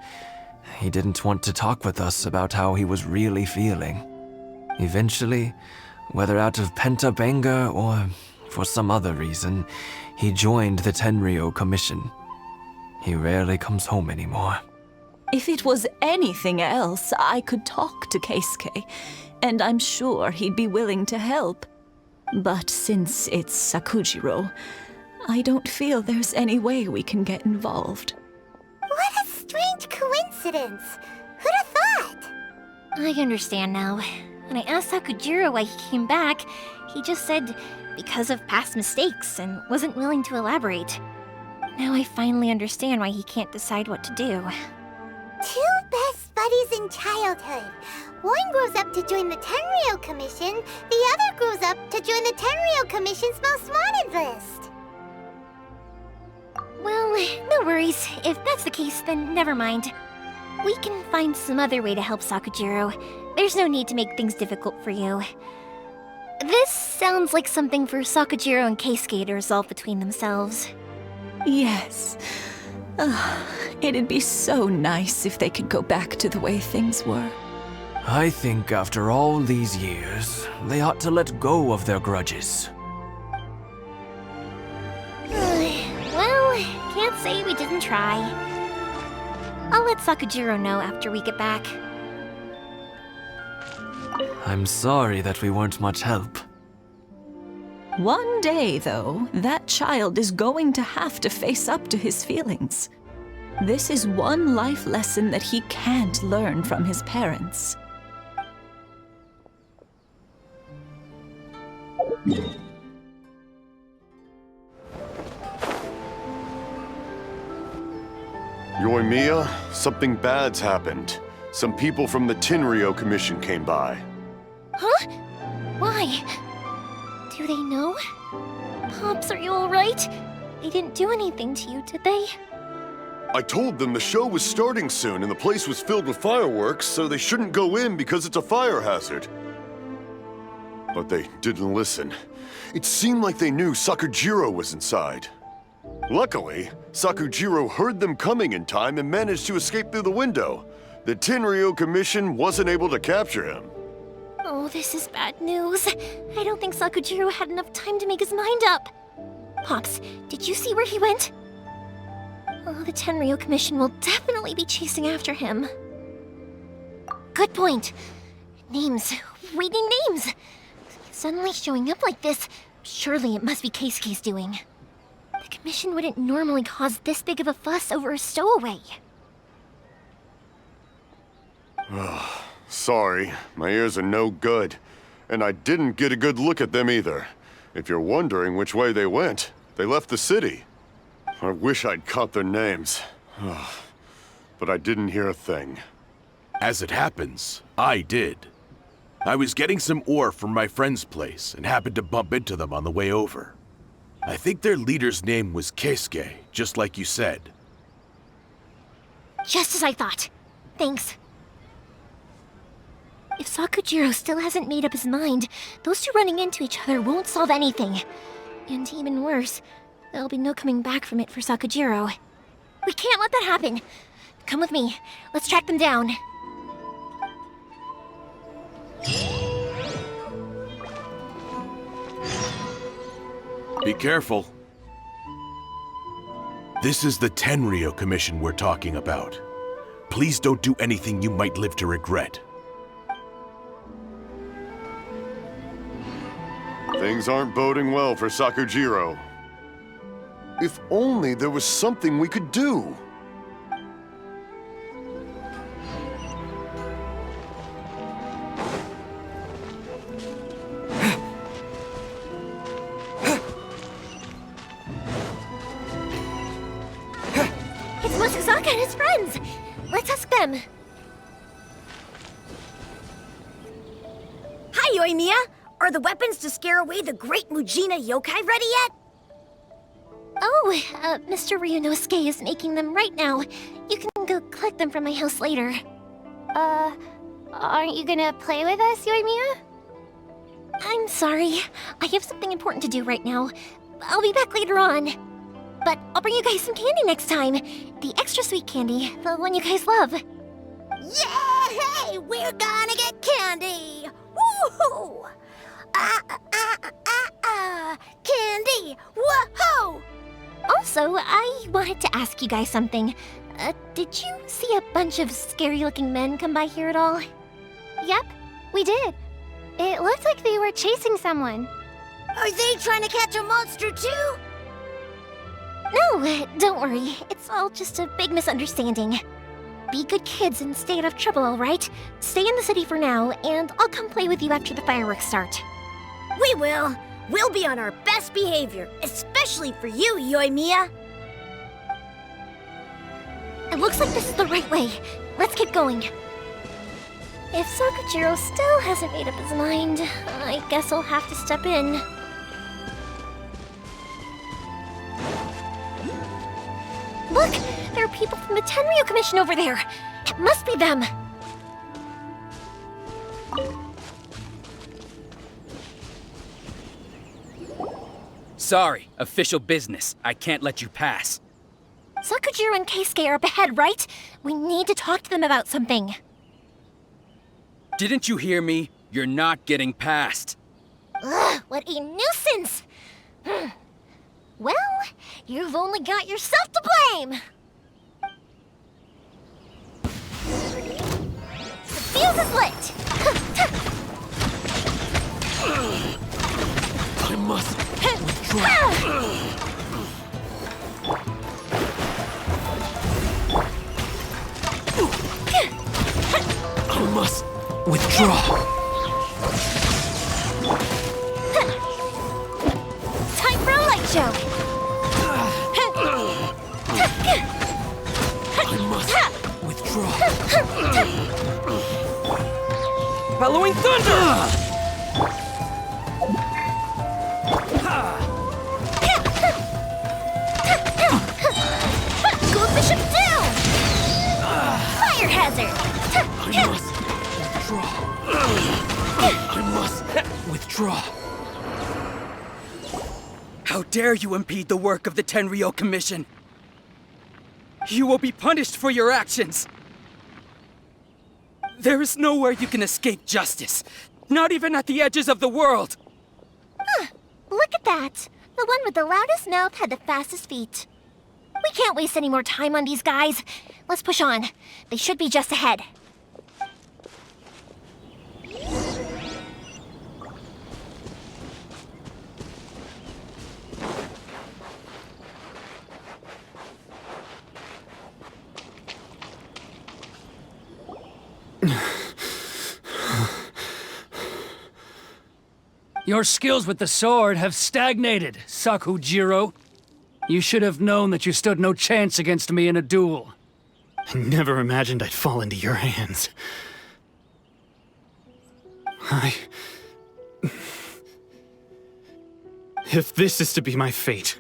Speaker 12: he didn't want to talk with us about how he was really feeling. Eventually, whether out of pent-up anger or for some other reason, he joined the Tenryo Commission. He rarely comes home anymore.
Speaker 11: If it was anything else, I could talk to Keisuke, and I'm sure he'd be willing to help. But since it's Sakujiro, I don't feel there's any way we can get involved.
Speaker 3: strange coincidence. Who'd have thought?
Speaker 2: I understand now. When I asked Sakujiro why he came back, he just said because of past mistakes and wasn't willing to elaborate. Now I finally understand why he can't decide what to do.
Speaker 3: Two best buddies in childhood. One grows up to join the Tenryou Commission, the other grows up to join the Tenryou Commission's most wanted list.
Speaker 2: Well, no worries. If that's the case, then never mind. We can find some other way to help Sakujiro. There's no need to make things difficult for you. This sounds like something for Sakujiro and Keisuke to resolve between themselves.
Speaker 11: Yes. It'd be so nice if they could go back to the way things were.
Speaker 12: I think after all these years, they ought to let go of their grudges.
Speaker 2: Well, can't say we didn't try. I'll let Sakujiro know after we get back.
Speaker 12: I'm sorry that we weren't much help.
Speaker 11: One day, though, that child is going to have to face up to his feelings. This is one life lesson that he can't learn from his parents.
Speaker 4: Yoimiya, something bad's happened. Some people from the Tenryou Commission came by.
Speaker 2: Huh? Why? Do they know? Pops, are you alright? They didn't do anything to you, did they?
Speaker 4: I told them the show was starting soon and the place was filled with fireworks, so they shouldn't go in because it's a fire hazard. But they didn't listen. It seemed like they knew Sakujiro was inside. Luckily, Sakujiro heard them coming in time and managed to escape through the window. The Tenryou Commission wasn't able to capture him.
Speaker 2: Oh, this is bad news. I don't think Sakujiro had enough time to make his mind up. Pops, did you see where he went? Oh, the Tenryou Commission will definitely be chasing after him. Good point. Names. Reading names. Suddenly showing up like this, surely it must be Keisuke's doing. The Commission wouldn't normally cause this big of a fuss over a stowaway.
Speaker 4: Sorry, my ears are no good. And I didn't get a good look at them either. If you're wondering which way they went, they left the city. I wish I'd caught their names. But I didn't hear a thing.
Speaker 8: As it happens, I did. I was getting some ore from my friend's place and happened to bump into them on the way over. I think their leader's name was Keisuke, just like you said.
Speaker 2: Just as I thought. Thanks. If Sakujiro still hasn't made up his mind, those two running into each other won't solve anything. And even worse, there'll be no coming back from it for Sakujiro. We can't let that happen. Come with me. Let's track them down.
Speaker 8: Be careful. This is the Tenryou Commission we're talking about. Please don't do anything you might live to regret.
Speaker 4: Things aren't boding well for Sakujiro. If only there was something we could do.
Speaker 2: It's Mochizaka and his friends! Let's ask them.
Speaker 1: Hi, Yoimiya! Are the weapons to scare away the great Mujina yokai ready yet?
Speaker 2: Oh, Mr. Ryunosuke is making them right now. You can go collect them from my house later.
Speaker 3: Aren't you gonna play with us, Yoimiya?
Speaker 2: I'm sorry. I have something important to do right now. I'll be back later on. But I'll bring you guys some candy next time. The extra sweet candy, the one you guys love.
Speaker 1: Yay! We're gonna get candy! Woohoo! Candy! Woohoo!
Speaker 2: Also, I wanted to ask you guys something. Did you see a bunch of scary-looking men come by here at all?
Speaker 3: Yep, we did. It looked like they were chasing someone.
Speaker 1: Are they trying to catch a monster too?
Speaker 2: No, don't worry. It's all just a big misunderstanding. be good kids and stay out of trouble, alright? Stay in the city for now, and I'll come play with you after the fireworks start.
Speaker 1: We will. We'll be on our best behavior, especially for you, Yoimiya.
Speaker 2: It looks like this is the right way. Let's keep going. If Sakujiro still hasn't made up his mind, I guess I'll have to step in. Look! There are people from the Tenryu Commission over there! It must be them!
Speaker 14: Sorry, official business. I can't let you pass.
Speaker 2: Sakujiro and Keisuke are up ahead, right? We need to talk to them about something.
Speaker 14: Didn't you hear me? You're not getting past.
Speaker 2: Ugh, what a nuisance! Well, you've only got yourself to blame! The fuse is lit!
Speaker 12: I must withdraw. I must withdraw.
Speaker 2: Time for a light show!
Speaker 12: I must withdraw. Bellowing thunder!
Speaker 2: Gold Bishop down! Fire hazard!
Speaker 12: I must withdraw. I must withdraw.
Speaker 14: How dare you impede the work of the Tenryo Commission? You will be punished for your actions. There is nowhere you can escape justice. Not even at the edges of the world.
Speaker 2: Look at that! The one with the loudest mouth had the fastest feet. We can't waste any more time on these guys. Let's push on. They should be just ahead.
Speaker 6: Your skills with the sword have stagnated, Sakujiro. You should have known that you stood no chance against me in a duel.
Speaker 5: I never imagined I'd fall into your hands. If this is to be my fate,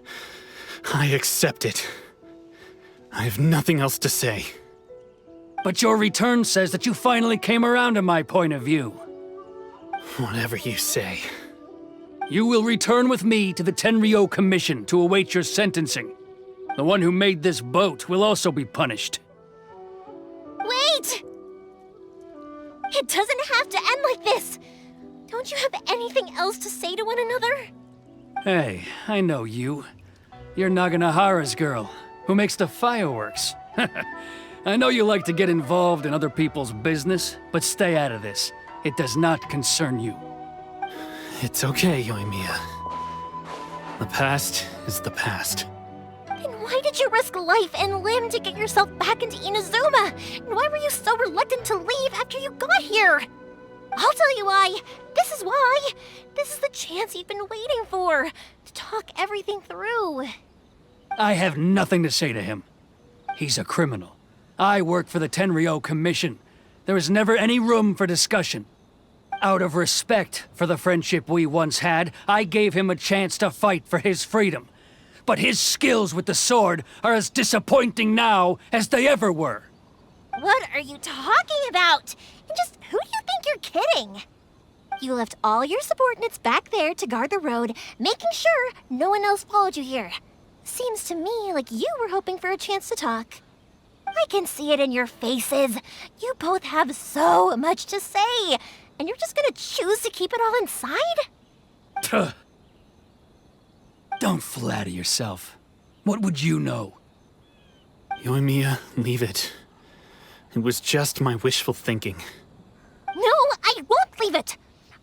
Speaker 5: I accept it. I have nothing else to say.
Speaker 6: But your return says that you finally came around to my point of view.
Speaker 5: Whatever you say.
Speaker 6: You will return with me to the Tenryo Commission to await your sentencing. The one who made this boat will also be punished.
Speaker 2: Wait! It doesn't have to end like this! Don't you have anything else to say to one another?
Speaker 6: Hey, I know you. You're Naganahara's girl, who makes the fireworks. I know you like to get involved in other people's business, but stay out of this. It does not concern you.
Speaker 5: It's okay, Yoimiya. The past is the past.
Speaker 2: Then why did you risk life and limb to get yourself back into Inazuma? And why were you so reluctant to leave after you got here? I'll tell you why. This is why. This is the chance you've been waiting for, to talk everything through.
Speaker 6: I have nothing to say to him. He's a criminal. I work for the Tenryo Commission. There is never any room for discussion. Out of respect for the friendship we once had, I gave him a chance to fight for his freedom. But his skills with the sword are as disappointing now as they ever were.
Speaker 2: What are you talking about? And just who do you think you're kidding? You left all your subordinates back there to guard the road, making sure no one else followed you here. Seems to me like you were hoping for a chance to talk. I can see it in your faces. You both have so much to say, and you're just gonna choose to keep it all inside?
Speaker 6: Don't flatter yourself. What would you know?
Speaker 5: Yoimiya, leave it. It was just my wishful thinking.
Speaker 2: No, I won't leave it.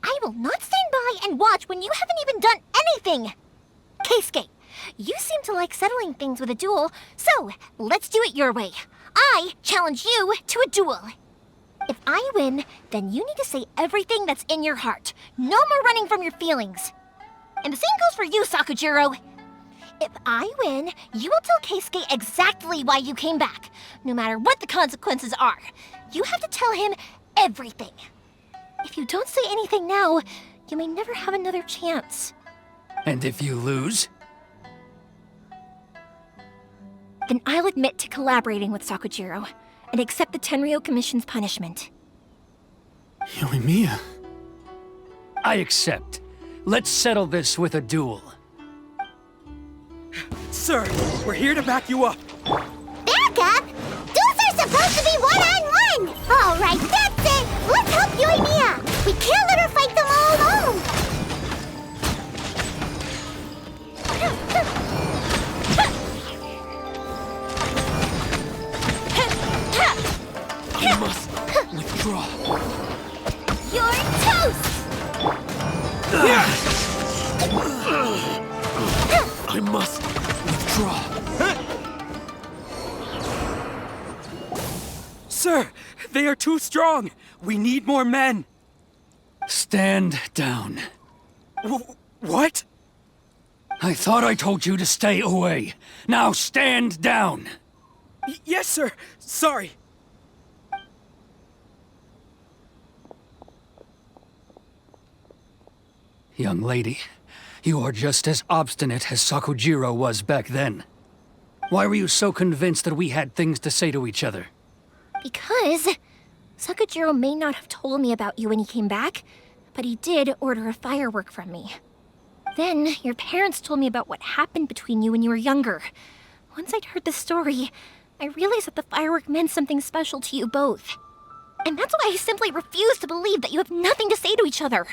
Speaker 2: I will not stand by and watch when you haven't even done anything. Keisuke, you seem to like settling things with a duel, so let's do it your way. I challenge you to a duel. If I win, then you need to say everything that's in your heart. No more running from your feelings. And the same goes for you, Sakujiro. If I win, you will tell Keisuke exactly why you came back, no matter what the consequences are. You have to tell him everything. If you don't say anything now, you may never have another chance.
Speaker 6: And if you lose?
Speaker 2: Then I'll admit to collaborating with Sakujiro and accept the Tenryou Commission's punishment.
Speaker 5: Yoimiya.
Speaker 6: I accept. Let's settle this with a duel.
Speaker 14: Sir, we're here to back you up.
Speaker 3: Back up? Duels are supposed to be one-on-one! All right, that's it! Let's help Yoimiya! We can't let her fight them all alone!
Speaker 12: I must withdraw.
Speaker 3: You're toast!
Speaker 12: I must withdraw.
Speaker 14: Sir, they are too strong. We need more men.
Speaker 6: Stand down.
Speaker 14: What?
Speaker 6: I thought I told you to stay away. Now stand down.
Speaker 14: Yes, sir. Sorry.
Speaker 6: Young lady, you are just as obstinate as Sakujiro was back then. Why were you so convinced that we had things to say to each other?
Speaker 2: Because Sakujiro may not have told me about you when he came back, but he did order a firework from me. Then your parents told me about what happened between you when you were younger. Once I'd heard the story, I realized that the firework meant something special to you both. And that's why I simply refuse to believe that you have nothing to say to each other.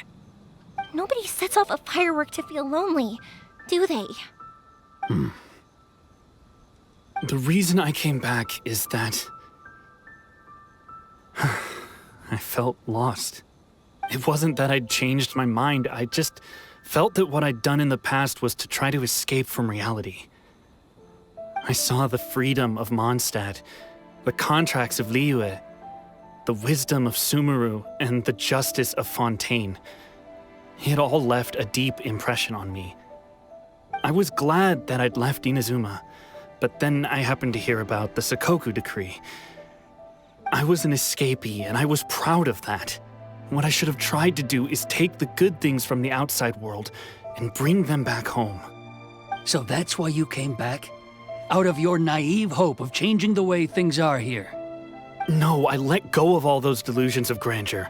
Speaker 2: Nobody sets off a firework to feel lonely, do they?
Speaker 5: The reason I came back is that I felt lost. It wasn't that I'd changed my mind, I just felt that what I'd done in the past was to try to escape from reality. I saw the freedom of Mondstadt, the contracts of Liyue, the wisdom of Sumeru, and the justice of Fontaine. It all left a deep impression on me. I was glad that I'd left Inazuma, but then I happened to hear about the Sakoku decree. I was an escapee, and I was proud of that. What I should have tried to do is take the good things from the outside world and bring them back home.
Speaker 6: So that's why you came back? Out of your naive hope of changing the way things are here?
Speaker 5: No, I let go of all those delusions of grandeur.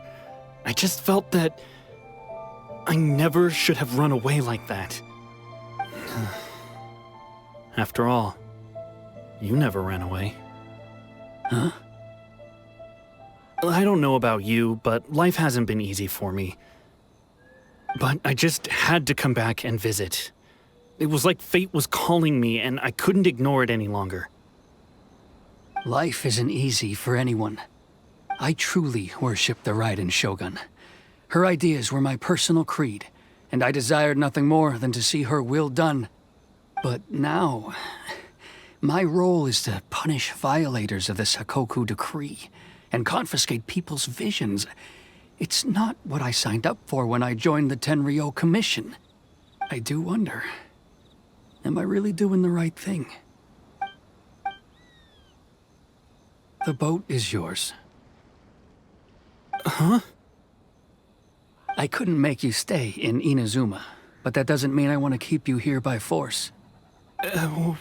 Speaker 5: I just felt that I never should have run away like that. After all, you never ran away.
Speaker 6: Huh?
Speaker 5: I don't know about you, but life hasn't been easy for me. But I just had to come back and visit. It was like fate was calling me, and I couldn't ignore it any longer.
Speaker 6: Life isn't easy for anyone. I truly worship the Raiden Shogun. Her ideas were my personal creed, and I desired nothing more than to see her will done. But now, my role is to punish violators of the Sakoku decree and confiscate people's visions. It's not what I signed up for when I joined the Tenryou Commission. I do wonder, am I really doing the right thing? The boat is yours.
Speaker 5: Huh?
Speaker 6: I couldn't make you stay in Inazuma, but that doesn't mean I want to keep you here by force.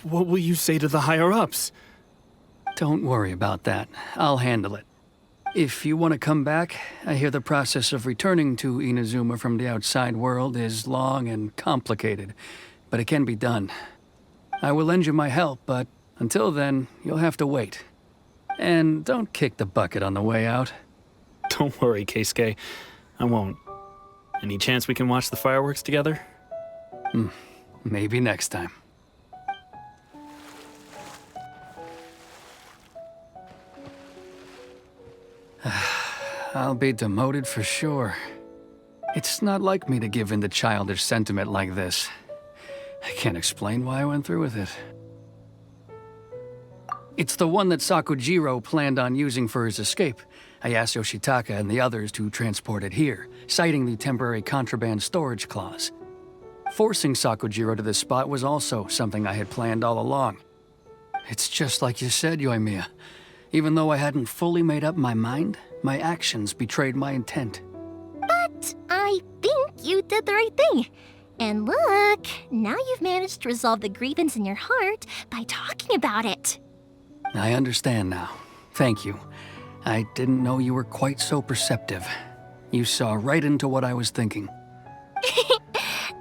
Speaker 5: What will you say to the higher-ups?
Speaker 6: Don't worry about that. I'll handle it. If you want to come back, I hear the process of returning to Inazuma from the outside world is long and complicated, but it can be done. I will lend you my help, but until then, you'll have to wait. And don't kick the bucket on the way out.
Speaker 5: Don't worry, Keisuke. I won't. Any chance we can watch the fireworks together?
Speaker 6: Maybe next time. I'll be demoted for sure. It's not like me to give in to childish sentiment like this. I can't explain why I went through with it. It's the one that Sakujiro planned on using for his escape. I asked Yoshitaka and the others to transport it here, citing the temporary contraband storage clause. Forcing Sakujiro to this spot was also something I had planned all along. It's just like you said, Yoimiya. Even though I hadn't fully made up my mind, my actions betrayed my intent.
Speaker 2: But I think you did the right thing. And look, now you've managed to resolve the grievance in your heart by talking about it.
Speaker 6: I understand now. Thank you. I didn't know you were quite so perceptive. You saw right into what I was thinking.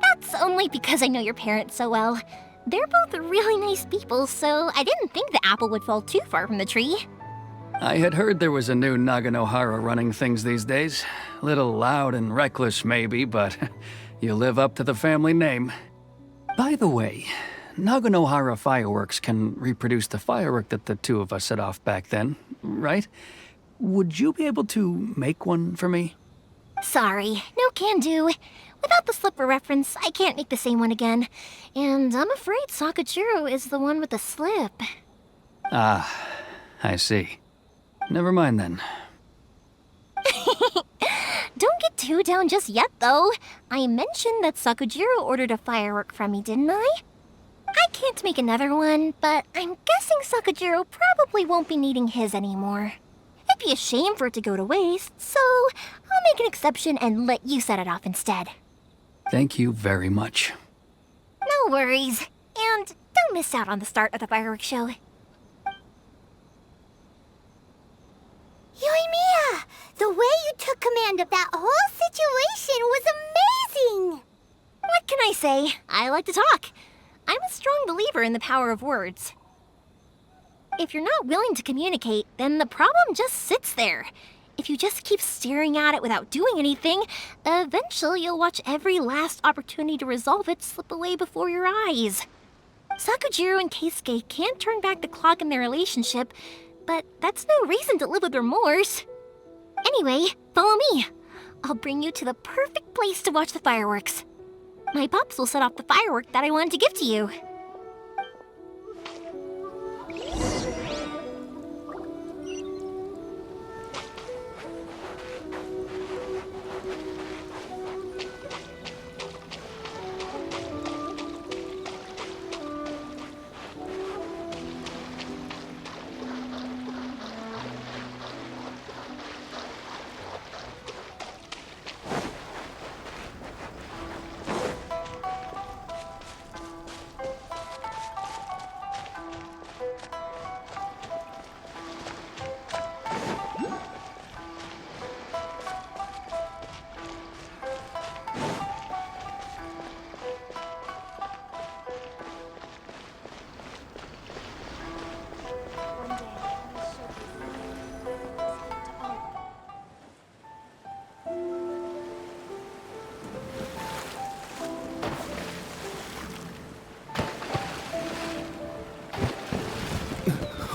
Speaker 2: That's only because I know your parents so well. They're both really nice people, so I didn't think the apple would fall too far from the tree.
Speaker 6: I had heard there was a new Naganohara running things these days. Little loud and reckless, maybe, but you live up to the family name. By the way, Naganohara fireworks can reproduce the firework that the two of us set off back then, right? Would you be able to make one for me?
Speaker 2: Sorry, no can do. Without the slipper reference, I can't make the same one again. And I'm afraid Sakujiro is the one with the slip.
Speaker 6: Ah, I see. Never mind then.
Speaker 2: Don't get too down just yet, though. I mentioned that Sakujiro ordered a firework from me, didn't I? I can't make another one, but I'm guessing Sakujiro probably won't be needing his anymore. It'd be a shame for it to go to waste, so I'll make an exception and let you set it off instead.
Speaker 6: Thank you very much.
Speaker 2: No worries. And don't miss out on the start of the fireworks show.
Speaker 3: Yoimiya! The way you took command of that whole situation was amazing!
Speaker 2: What can I say? I like to talk. I'm a strong believer in the power of words. If you're not willing to communicate, then the problem just sits there. If you just keep staring at it without doing anything, eventually you'll watch every last opportunity to resolve it slip away before your eyes. Sakujiro and Keisuke can't turn back the clock in their relationship, but that's no reason to live with remorse. Anyway, follow me. I'll bring you to the perfect place to watch the fireworks. My pops will set off the firework that I wanted to give to you.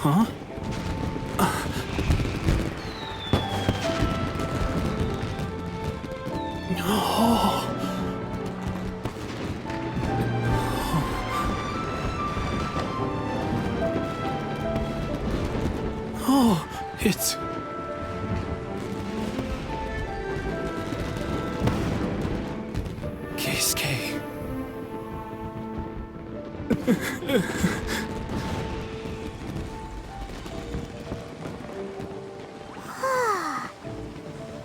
Speaker 5: Huh? Oh, it's... Keisuke.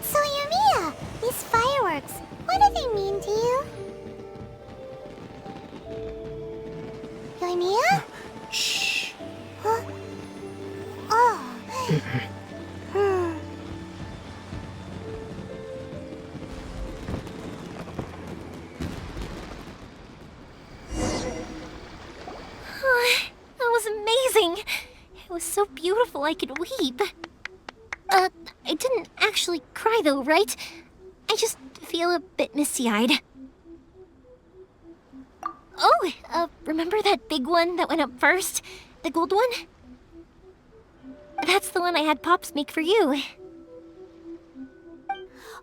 Speaker 3: So, Yoimiya, these fireworks, what do they mean to you? Yoimiya?
Speaker 6: Shh.
Speaker 3: Huh? Oh.
Speaker 2: That was amazing. It was so beautiful I could weep. I didn't actually cry though, right? I just feel a bit misty-eyed. Oh, remember that big one that went up first? The gold one? That's the one I had Pops make for you.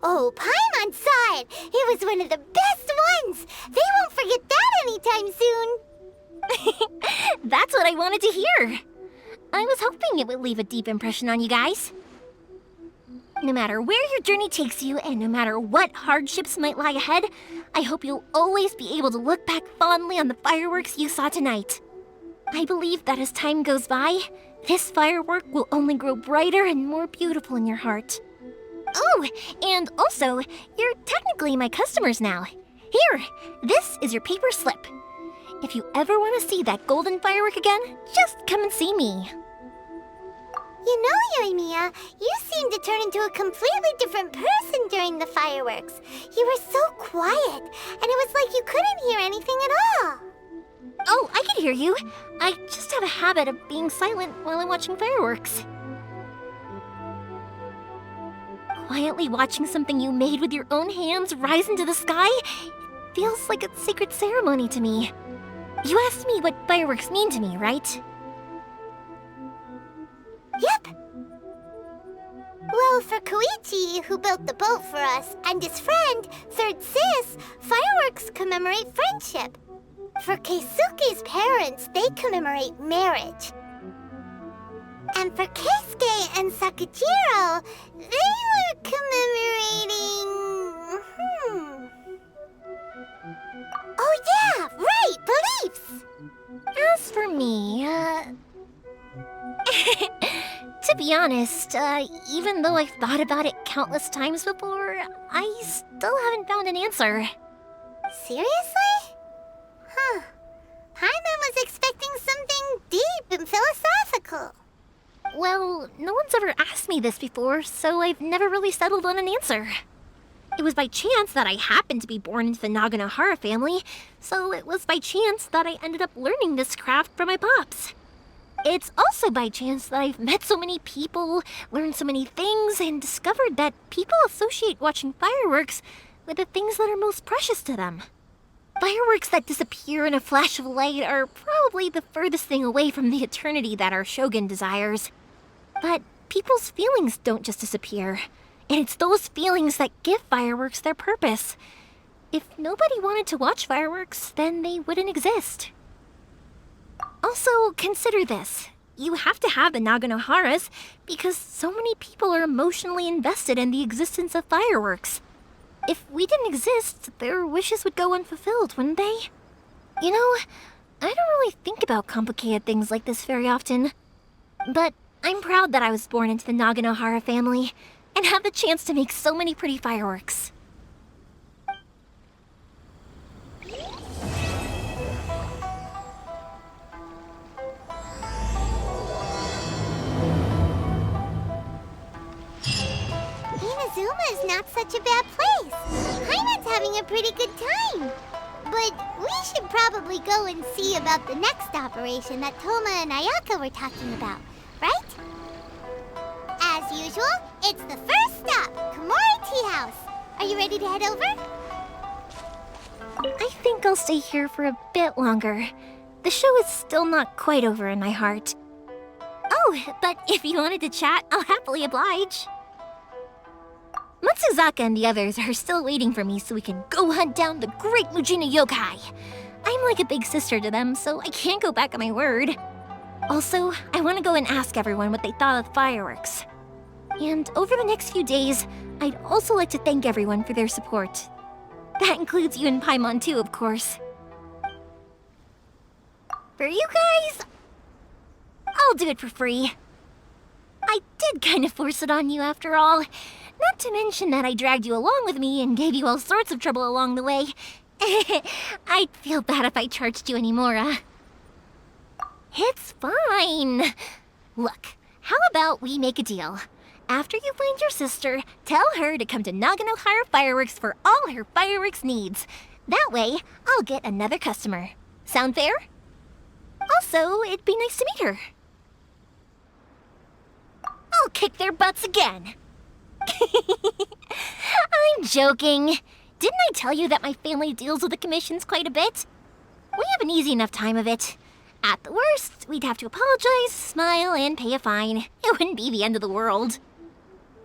Speaker 3: Oh, Paimon saw it! It was one of the best ones! They won't forget that anytime soon!
Speaker 2: That's what I wanted to hear. I was hoping it would leave a deep impression on you guys. No matter where your journey takes you, and no matter what hardships might lie ahead, I hope you'll always be able to look back fondly on the fireworks you saw tonight. I believe that as time goes by, this firework will only grow brighter and more beautiful in your heart. Oh, and also, you're technically my customers now. Here, this is your paper slip. If you ever want to see that golden firework again, just come and see me.
Speaker 3: You know, Yoimiya, you seemed to turn into a completely different person during the fireworks. You were so quiet, and it was like you couldn't hear anything at all.
Speaker 2: Oh, I can hear you. I just have a habit of being silent while I'm watching fireworks. Quietly watching something you made with your own hands rise into the sky feels like a sacred ceremony to me. You asked me what fireworks mean to me, right?
Speaker 3: Yep. Well, for Koichi, who built the boat for us, and his friend, Third Sis, fireworks commemorate friendship. For Keisuke's parents, they commemorate marriage. And for Keisuke and Sakujiro, they were commemorating... Oh yeah, right, beliefs!
Speaker 2: As for me, to be honest, even though I've thought about it countless times before, I still haven't found an answer.
Speaker 3: Seriously? Huh. Paimon was expecting something deep and philosophical.
Speaker 2: Well, no one's ever asked me this before, so I've never really settled on an answer. It was by chance that I happened to be born into the Naganohara family, so it was by chance that I ended up learning this craft from my pops. It's also by chance that I've met so many people, learned so many things, and discovered that people associate watching fireworks with the things that are most precious to them. Fireworks that disappear in a flash of light are probably the furthest thing away from the eternity that our shogun desires. But people's feelings don't just disappear, and it's those feelings that give fireworks their purpose. If nobody wanted to watch fireworks, then they wouldn't exist. Also, consider this. You have to have the Naganoharas because so many people are emotionally invested in the existence of fireworks. If we didn't exist, their wishes would go unfulfilled, wouldn't they? You know, I don't really think about complicated things like this very often. But I'm proud that I was born into the Naganohara family and have the chance to make so many pretty fireworks.
Speaker 3: Inazuma is not such a bad place. Paimon's having a pretty good time. But we should probably go and see about the next operation that Toma and Ayaka were talking about, right? As usual, it's the first stop, Komori Tea House. Are you ready to head over?
Speaker 2: I think I'll stay here for a bit longer. The show is still not quite over in my heart. Oh, but if you wanted to chat, I'll happily oblige. Matsuzaka and the others are still waiting for me so we can go hunt down the great Mujina yokai. I'm like a big sister to them, so I can't go back on my word. Also, I want to go and ask everyone what they thought of the fireworks. And over the next few days, I'd also like to thank everyone for their support. That includes you and Paimon too, of course. For you guys, I'll do it for free. I did kind of force it on you after all. Not to mention that I dragged you along with me and gave you all sorts of trouble along the way. I'd feel bad if I charged you anymore. It's fine. Look, how about we make a deal? After you find your sister, tell her to come to Naganohara Fireworks for all her fireworks needs. That way, I'll get another customer. Sound fair? Also, it'd be nice to meet her. I'll kick their butts again. I'm joking. Didn't I tell you that my family deals with the commissions quite a bit? We have an easy enough time of it. At the worst, we'd have to apologize, smile, and pay a fine. It wouldn't be the end of the world.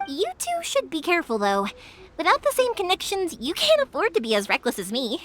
Speaker 2: You two should be careful, though. Without the same connections, you can't afford to be as reckless as me.